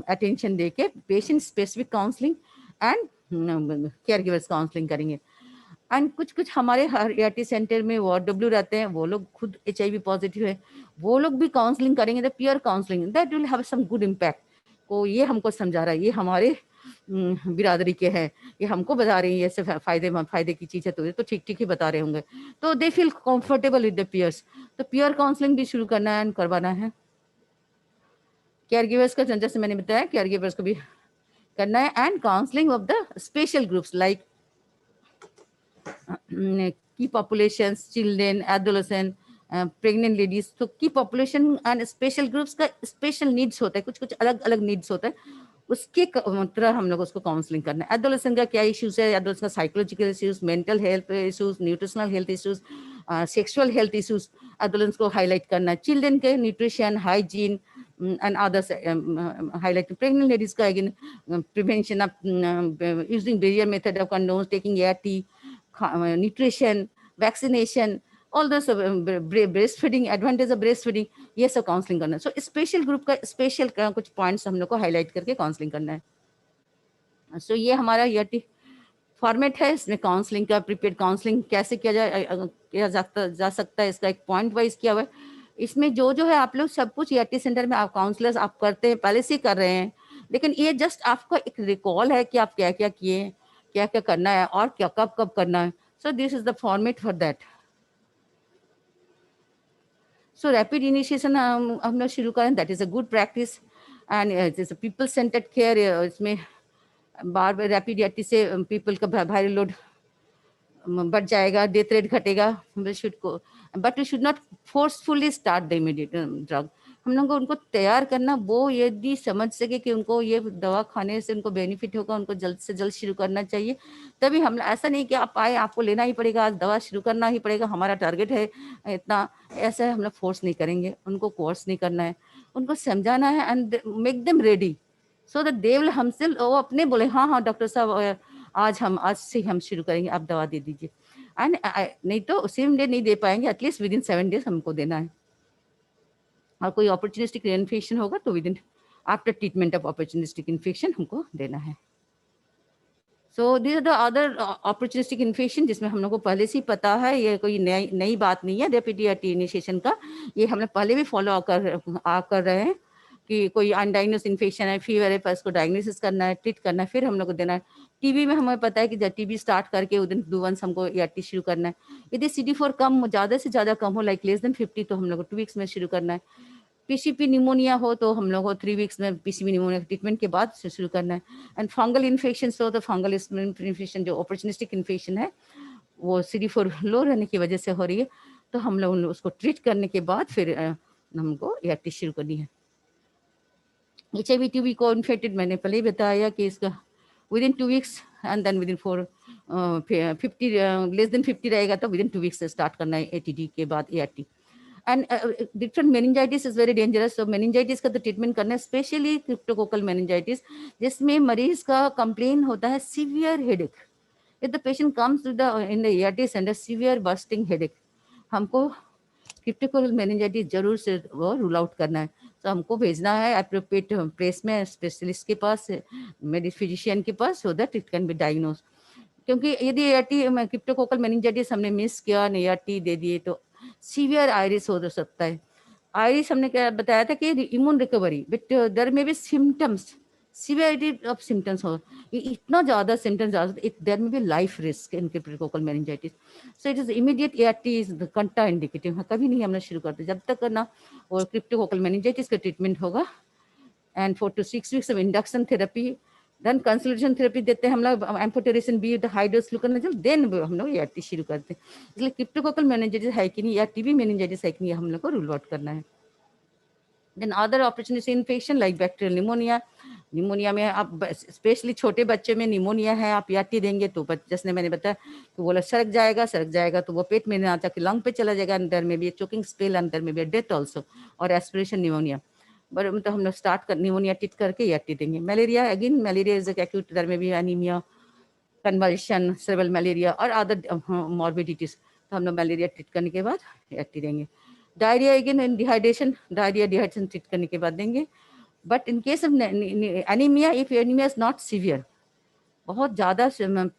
attention देके patient specific counselling and care givers counselling करेंगे। एंड कुछ हमारे हर ERT सेंटर में WW रहते हैं, वो लोग खुद HIV पॉजिटिव है, वो लोग भी काउंसलिंग करेंगे, the peer counselling that will have some good impact. को ये हमको समझा रहा है, ये हमारे बिरादरी के हैं, ये हमको बता रहे हैं, ये सब फायदे की चीज है, तो ठीक ही बता रहे होंगे, तो they feel comfortable with the peers. तो पीयर काउंसलिंग भी शुरू करना है एंड करवाना है। केयर गिवर्स का, जैसे मैंने बताया, केयर गिवर्स को भी करना है, and counselling of the special groups like key population, children, adolescent, pregnant ladies. तो key population and special groups का स्पेशल नीड्स होता है, कुछ कुछ अलग अलग नीड्स होता है, उसके तरह हम लोग उसको काउंसलिंग करना है। एडोलेसेंट का क्या इश्यूज है, एडोलेसेंट का psychological issues, mental health issues, nutritional health issues, sexual health issues adolescent को हाईलाइट करना है। चिल्ड्रन के nutrition, hygiene and others highlight. Pregnant ladies ka again prevention of using barrier method of condoms, taking ART, nutrition, vaccination, all those breastfeeding, advantage of breastfeeding, ये सब counselling करना है। So special group का special कुछ points हम लोग को highlight करके काउंसलिंग करना है। सो ये हमारा ERT फॉर्मेट है। इसमें काउंसलिंग का प्रीपेड काउंसलिंग कैसे किया जा सकता है, इसका एक पॉइंट वाइज किया हुआ है। इसमें जो जो है आप लोग सब कुछ ERT सेंटर में आप काउंसलर्स आप करते हैं, पहले से कर रहे हैं, लेकिन ये जस्ट आपका एक रिकॉल है कि आप क्या क्या किए, क्या क्या करना है और क्या कब कब करना है। So this is the format for that. So rapid initiation हम लोग शुरू करें, that is a good practice and it is a people centred care. इसमें बार बार रैपिड ERT से पीपल का भारी लोड बढ़ जाएगा, डेथ रेट घटेगा। But we should not forcefully start the immediate drug. हम लोग को उनको तैयार करना, वो यदि समझ सके कि उनको ये दवा खाने से उनको बेनिफिट होगा, उनको जल्द से जल्द शुरू करना चाहिए। तभी हम, ऐसा नहीं कि आप आए आपको लेना ही पड़ेगा, आज दवा शुरू करना ही पड़ेगा, हमारा टारगेट है इतना, ऐसा हम लोग फोर्स नहीं करेंगे, उनको कोर्स नहीं करना है, उनको समझाना है and make them ready so that they will हमसे वो अपने बोले हाँ डॉक्टर साहब आज से हम शुरू करेंगे, आप दवा दे दीजिए। एंड नहीं तो सेम डे नहीं दे पाएंगे, एटलीस्ट विद इन 7 days हमको देना है। और कोई अपॉर्चुनिस्टिक इन्फेक्शन होगा तो within after treatment of opportunistic infection हमको देना है। So this are the other opportunistic infection जिसमें हम लोग को पहले से ही पता है, ये कोई नई बात नहीं है रैपिड ERT इनिशिएशन का, ये हम लोग पहले भी फॉलो कर रहे हैं कि कोई अनडायग्नोस इन्फेक्शन है, फीवर है, फर्स्ट को डायग्नोसिस करना है, ट्रीट करना है, फिर हम लोग को देना है। टीबी में हमें पता है कि जब टीबी स्टार्ट करके विदिन 2 months हमको ERT शुरू करना है। यदि CD4 कम, ज़्यादा से ज़्यादा कम हो, लाइक लेस देन 50, तो हम लोग को 2 weeks में शुरू करना है। PCP निमोनिया हो तो हम लोग को 3 weeks में PCP निमोनिया ट्रीटमेंट के बाद से शुरू करना है। एंड फंगल इन्फेक्शन हो तो फंगल इन्फेक्शन जो अपॉर्चुनिस्टिक इन्फेक्शन है वो CD4 लो रहने की वजह से हो रही है, तो हम लोग उसको ट्रीट करने के बाद फिर हमको ERT शुरू करनी है। HIV TB को इन्फेक्टेड मैंने पहले ही बताया कि इसका within 2 weeks and then within 50 less than 50 रहेगा तो विदिन 2 weeks से स्टार्ट करना है ATD के बाद ERT। And different meningitis is very dangerous. तो मेनिंजाइटिस का तो ट्रीटमेंट करना है, स्पेशली क्रिप्टोकोकल मेनिंजाइटिस, जिसमें मरीज का कंप्लेन होता है severe headache. If the patient comes to the in the ERT centre severe bursting headache, हमको क्रिप्टोकोकल मेनिंजाइटिस जरूर से वो रूल आउट करना है। तो हमको भेजना है एप्रोप्रिएट प्लेस में स्पेशलिस्ट के पास, फिजिशियन के पास, so that it can be diagnose. क्योंकि यदि ERT क्रिप्टोकोकल मेनिंजाइटिस हमने मिस किया, ERT दे दिए, तो सीवियर आयरिस हो सकता है। आयरिस हमने क्या बताया था कि इम्यून रिकवरी, बट देयर में भी सिम्टम्स, सीवियरिटी ऑफ सिम्टम्स हो, इतना ज़्यादा सिम्टम्स देयर में भी life risk in cryptococcal meningitis. So it is immediate ERT is the contra indicative. कभी नहीं हमने शुरू करते जब तक ना वो क्रिप्टोकोकल मेनिंजाइटिस का ट्रीटमेंट होगा। And 4 to 6 weeks of induction therapy, then consolidation therapy देते हैं हम लोग, amphotericin B high dose fluconazole, then हम लोग ERT शुरू करते हैं। इसलिए क्रिप्टोकोकल मेनिंजाइटिस है कि नहीं या TB मेनिंजाइटिस है कि नहीं, हम लोग को रूल आउट करना है। Then other opportunity infection like bacterial pneumonia, pneumonia में आप स्पेशली छोटे बच्चे में निमोनिया है, आप ERT देंगे तो जैसे मैंने बताया कि वो सरक जाएगा तो वो पेट में नहीं आता कि लंग पे चला जाएगा, अंदर में भी चोकिंग स्पेल, अंदर में भी डेथ ऑल्सो, और एस्पिरेशन निमोनिया। बट तो हम लोग स्टार्ट कर निमोनिया ट्रीट करके ERT देंगे। Malaria, again malaria is acute, दर में भी एनीमिया, कन्वल्शन, सेरेब्रल मलेरिया और अदर मॉर्बिडिटीज, तो हम लोग मलेरिया ट्रीट करने के बाद ERT देंगे। Diarrhoea, again dehydration, dehydration treat करने के बाद देंगे। But in case of anaemia, if anaemia is not severe, बहुत ज़्यादा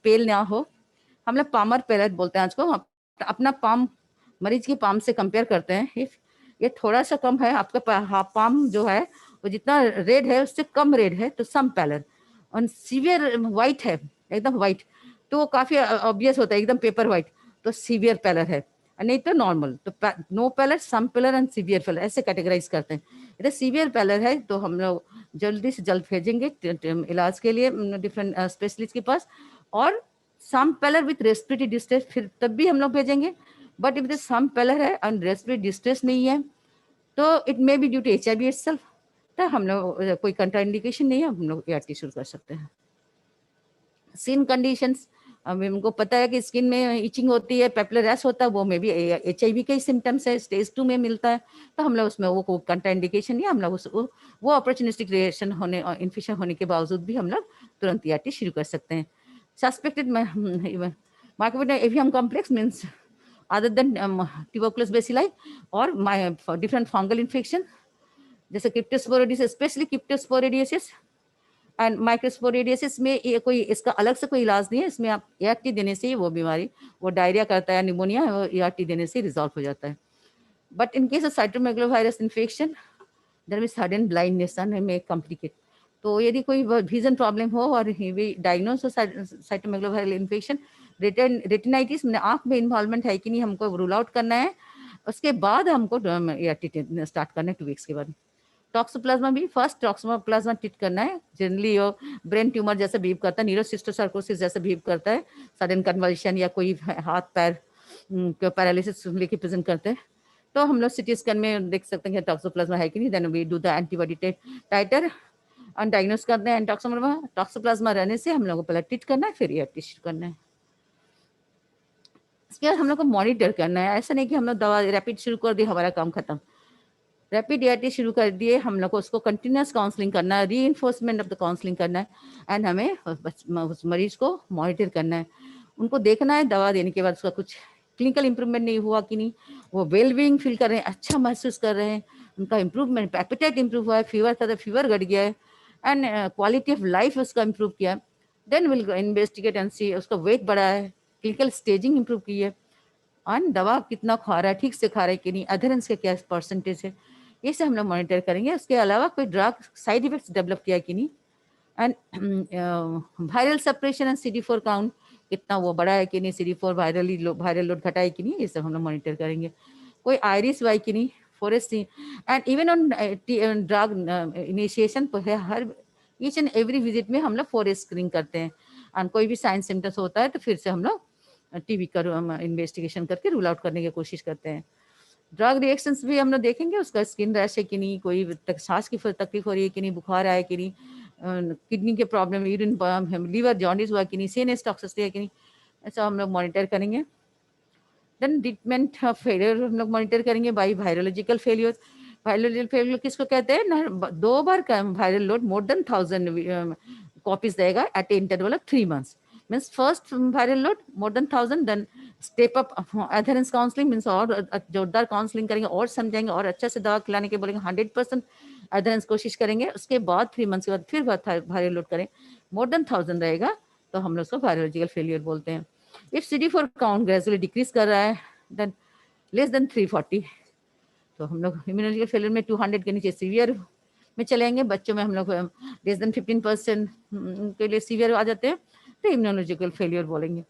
पेल ना हो, हम लोग पामर पैलेट बोलते हैं आज को, अपना पाम मरीज के पाम से कंपेयर करते हैं। इफ ये थोड़ा सा कम है, आपका पाम जो है वो जितना रेड है उससे कम रेड है तो सम पैलर, और सीवियर वाइट है एकदम वाइट तो वो काफ़ी ऑब्वियस होता है, एकदम पेपर वाइट तो सीवियर पैलर है। नहीं तो नॉर्मल, तो no pallor, some pallor and severe pallor ऐसे कैटेगराइज करते हैं। यदि सीवियर पैलर है तो हम लोग जल्दी से जल्द भेजेंगे इलाज के लिए डिफरेंट स्पेशलिस्ट के पास, और some pallor with respiratory distress फिर तब भी हम लोग भेजेंगे। But if the some pallor है एंड रेस्पिरेटरी डिस्ट्रेस नहीं है तो it may be due to HIV itself, तो हम लोग कोई कंट्रा इंडिकेशन नहीं है, हम लोग ART शुरू कर सकते हैं। स्किन कंडीशंस, अब हमको पता है कि स्किन में इचिंग होती है, पेपलर रैश होता है, वो में भी HIV के सिम्टम्स है, स्टेज 2 में मिलता है, तो हम लोग उसमें वो कंट्रा इंडिकेशन नहीं, हम लोग वो अपॉर्चुनिस्टिक रिएक्शन होने और इन्फेक्शन होने के बावजूद भी हम लोग तुरंत ART शुरू कर सकते हैं। Suspected microbial avium complex means other than tuberculosis bacilli और डिफरेंट फंगल इन्फेक्शन जैसे क्रिप्टोस्पोरोडियासिस, स्पेशली क्रिप्टोस्पोरोडियासिस एंड माइक्रोस्पोरोडियासिस में ये कोई इसका अलग से कोई इलाज नहीं है, इसमें आप ART देने से ही वो बीमारी, वो डायरिया करता है, निमोनिया है, वो ART देने से रिजॉल्व हो जाता है। But in case of cytomegalovirus infection there is sudden blindness and may complicate, तो यदि कोई विजन प्रॉब्लम हो और डायग्नोज हो साइटोमेगालोवायरल इन्फेक्शन, रेटिनाइटिस में आंख में इन्वॉल्वमेंट है कि नहीं हमको रूल आउट करना है, उसके बाद हमको ART स्टार्ट करना है 2 वीक्स के बाद। टॉक्सोप्लाज्मा भी फर्स्ट टॉक्सोप्लाज्मा ट्रीट करना है, जनरली वो ब्रेन ट्यूमर जैसे बिहेव करता है, न्यूरोसिस्टोसार्कोसिस जैसे बिहेव करता है, सडन कन्वल्शन या कोई हाथ पैर के पैरालिसिस लेके प्रेजेंट करते हैं, तो हम लोग CT स्कैन में देख सकते हैं कि टॉक्सोप्लाज्मा है कि नहीं, then we do the antibody titre और डायग्नोस करते हैं। टॉक्सोप्लाज्मा रहने से हम लोग को पहले ट्रीट करना है, फिर ART शुरू करना है। इसके बाद हम लोग को मॉनिटर करना है, ऐसा नहीं कि हम लोग दवा रैपिड शुरू कर दिए हमारा काम खत्म। रैपिड ART शुरू कर दिए, हम लोग को उसको कंटिन्यूस काउंसलिंग करना है, री इन्फोर्समेंट ऑफ द काउंसलिंग करना है, एंड हमें उस मरीज को मॉनिटर करना है, उनको देखना है दवा देने के बाद उसका कुछ क्लिनिकल इंप्रूवमेंट नहीं हुआ कि नहीं, वो वेल बीइंग फील कर रहे हैं, अच्छा महसूस कर रहे हैं, उनका इंप्रूवमेंट, एपेटाइट इंप्रूव हुआ है, फीवर था तो फीवर घट गया है, एंड क्वालिटी ऑफ लाइफ उसका इंप्रूव किया है, देन विल इन्वेस्टिगेट एंड सी उसका वेट बढ़ा है, क्लिनिकल स्टेजिंग इंप्रूव की है, और दवा कितना खा रहा है, ठीक से खा रहा है कि नहीं, अधेरेंस का क्या परसेंटेज है, ये से हम लोग मॉनिटर करेंगे। उसके अलावा कोई ड्रग साइड इफेक्ट्स डेवलप किया कि नहीं, and viral separation and CD4 count कितना वो बढ़ा है कि नहीं, CD4 वायरल लोड घटा है कि नहीं, ये सब हम लोग मॉनिटर करेंगे। कोई आयरिस वाई कि नहीं, forest, and even on drug initiation पर हर ईच एंड एवरी विजिट में हम लोग फॉरेस्ट स्क्रीनिंग करते हैं, एंड कोई भी साइन सिम्टम्स होता है तो फिर से हम लोग TB का इन्वेस्टिगेशन करके रूल आउट करने की कोशिश करते हैं। ड्रग रिएक्शंस भी हम लोग देखेंगे, उसका स्किन रैश है कि नहीं, कोई सांस की तकलीफ हो रही है कि नहीं, बुखार आया कि नहीं, किडनी के प्रॉब्लम, यूरिन लीवर जॉन्डिस हुआ कि नहीं, सीएनएस टॉक्सिसिटी है कि नहीं, ऐसा हम लोग मॉनिटर करेंगे। देन ट्रीटमेंट फेलियर हम लोग मॉनिटर करेंगे by virological failure. Virological failure किसको कहते हैं, 2 बार viral load more than 1000 copies देगा at interval of 3 months, means first viral load more than 1000, then step up adherence counselling means और जोरदार काउंसलिंग करेंगे और समझाएंगे और अच्छे से दवा खिलाने के बोलेंगे, 100% एडहेरेंस कोशिश करेंगे। उसके बाद 3 months के बाद फिर वायरल लोड करें, मोर देन 1000 रहेगा तो हम लोग उसको वायरोलॉजिकल फेलियर बोलते हैं। If CD4 count gradually decrease कर रहा है देन लेस देन 340, तो हम लोग इम्यूनोलॉजिकल फेलियर में 200 के नीचे सीवियर में चलेंगे। बच्चों में हम लोग लेस देन 15% के लिए सीवियर आ जाते हैं तो इम्यूनोलॉजिकल फेलियर बोलेंगे।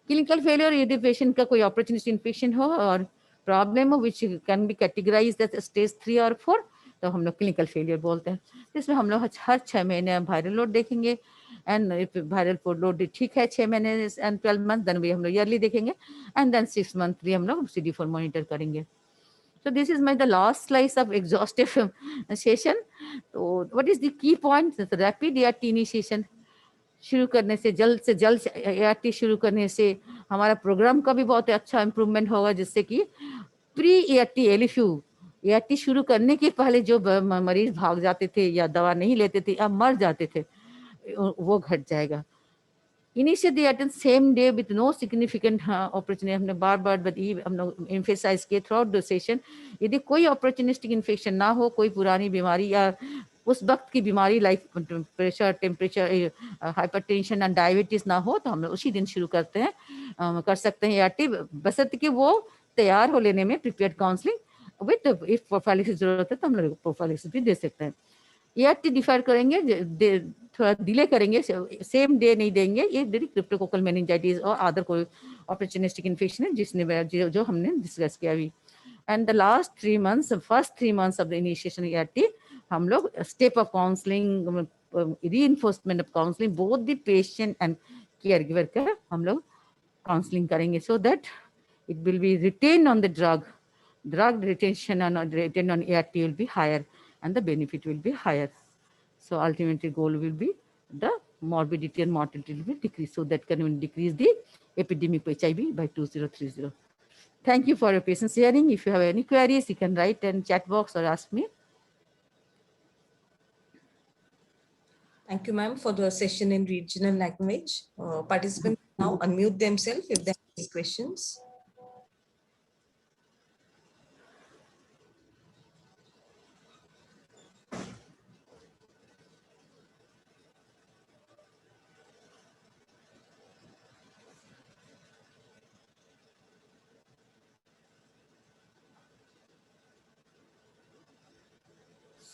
क्लिनिकल फेलियर यदि पेशेंट का कोई अपॉर्चुनिस्टिक इन्फेक्शन हो और प्रॉब्लम हो which can be categorized as stage 3 और 4, तो हम लोग क्लिनिकल फेलियर बोलते हैं। इसमें हम लोग हर 6 महीने वायरल लोड देखेंगे, एंड इफ वायरल लोड ठीक है 6 महीने एंड 12 months, देन भी हम लोग ईयरली देखेंगे, एंड देन 6 month भी हम लोग CD4 मॉनिटर करेंगे। So this is the last slice of exhaustive session. So what is the key point? The rapid ART initiation शुरू करने से जल्द ART शुरू करने से हमारा प्रोग्राम का भी बहुत अच्छा इम्प्रूवमेंट होगा, जिससे कि प्री ART एलिफ्यू ART शुरू करने के पहले जो मरीज भाग जाते थे या दवा नहीं लेते थे या मर जाते थे वो घट जाएगा। Initiate the attend same day with no significant opportunity, हमने बार हम लोग एम्फेसाइज किए थ्रू आउट द सेशन। यदि कोई अपॉर्चुनिस्टिक इन्फेक्शन ना हो, कोई पुरानी बीमारी या उस वक्त की बीमारी like pressure, temperature, hypertension and diabetes ना हो, तो हम लोग उसी दिन शुरू करते हैं, कर सकते हैं ART, बशर्ते कि वो तैयार हो लेने में प्रिपेयर्ड काउंसलिंग विद, इफ प्रोफाइलिसिस जरूरत है तो हम लोग प्रोफाइलिसिस भी दे सकते हैं। ART डिफर करेंगे, थोड़ा डिले करेंगे, सेम डे नहीं देंगे, ये क्रिप्टोकोकल मेनिंजाइटिस और अदर कोई opportunistic infection है जिसने जो हमने डिस्कस किया अभी. And the last 3 months, the first 3 months of the initiation ART, हम लोग step of counseling, reinforcement of counseling, both the patient and caregiver का हम लोग counseling करेंगे, so that it will be retained on the drug retention and retain on ART will be higher and the benefit will be higher. So ultimately goal will be the morbidity and mortality will be decreased, so that can decrease the epidemic of HIV by 2030. Thank you for your patience hearing. If you have any queries, you can write in chat box or ask me. Thank you, ma'am, for the session in regional language. Participants now unmute themselves if they have any questions.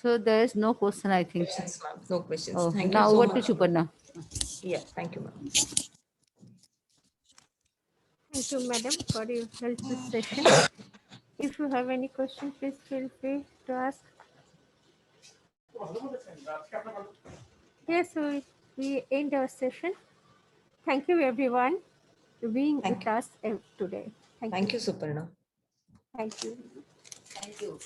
So there is no question, I think. Questions, ma'am. No questions. Oh, Thank now you so over much. to Suparna. Yeah, thank you, ma'am. Thank you, madam, for your helpful session. If you have any questions, please feel free to ask. Yes, we end our session. Thank you, everyone, for being Thank with us today. Thank you, Suparna. Thank you. Thank you.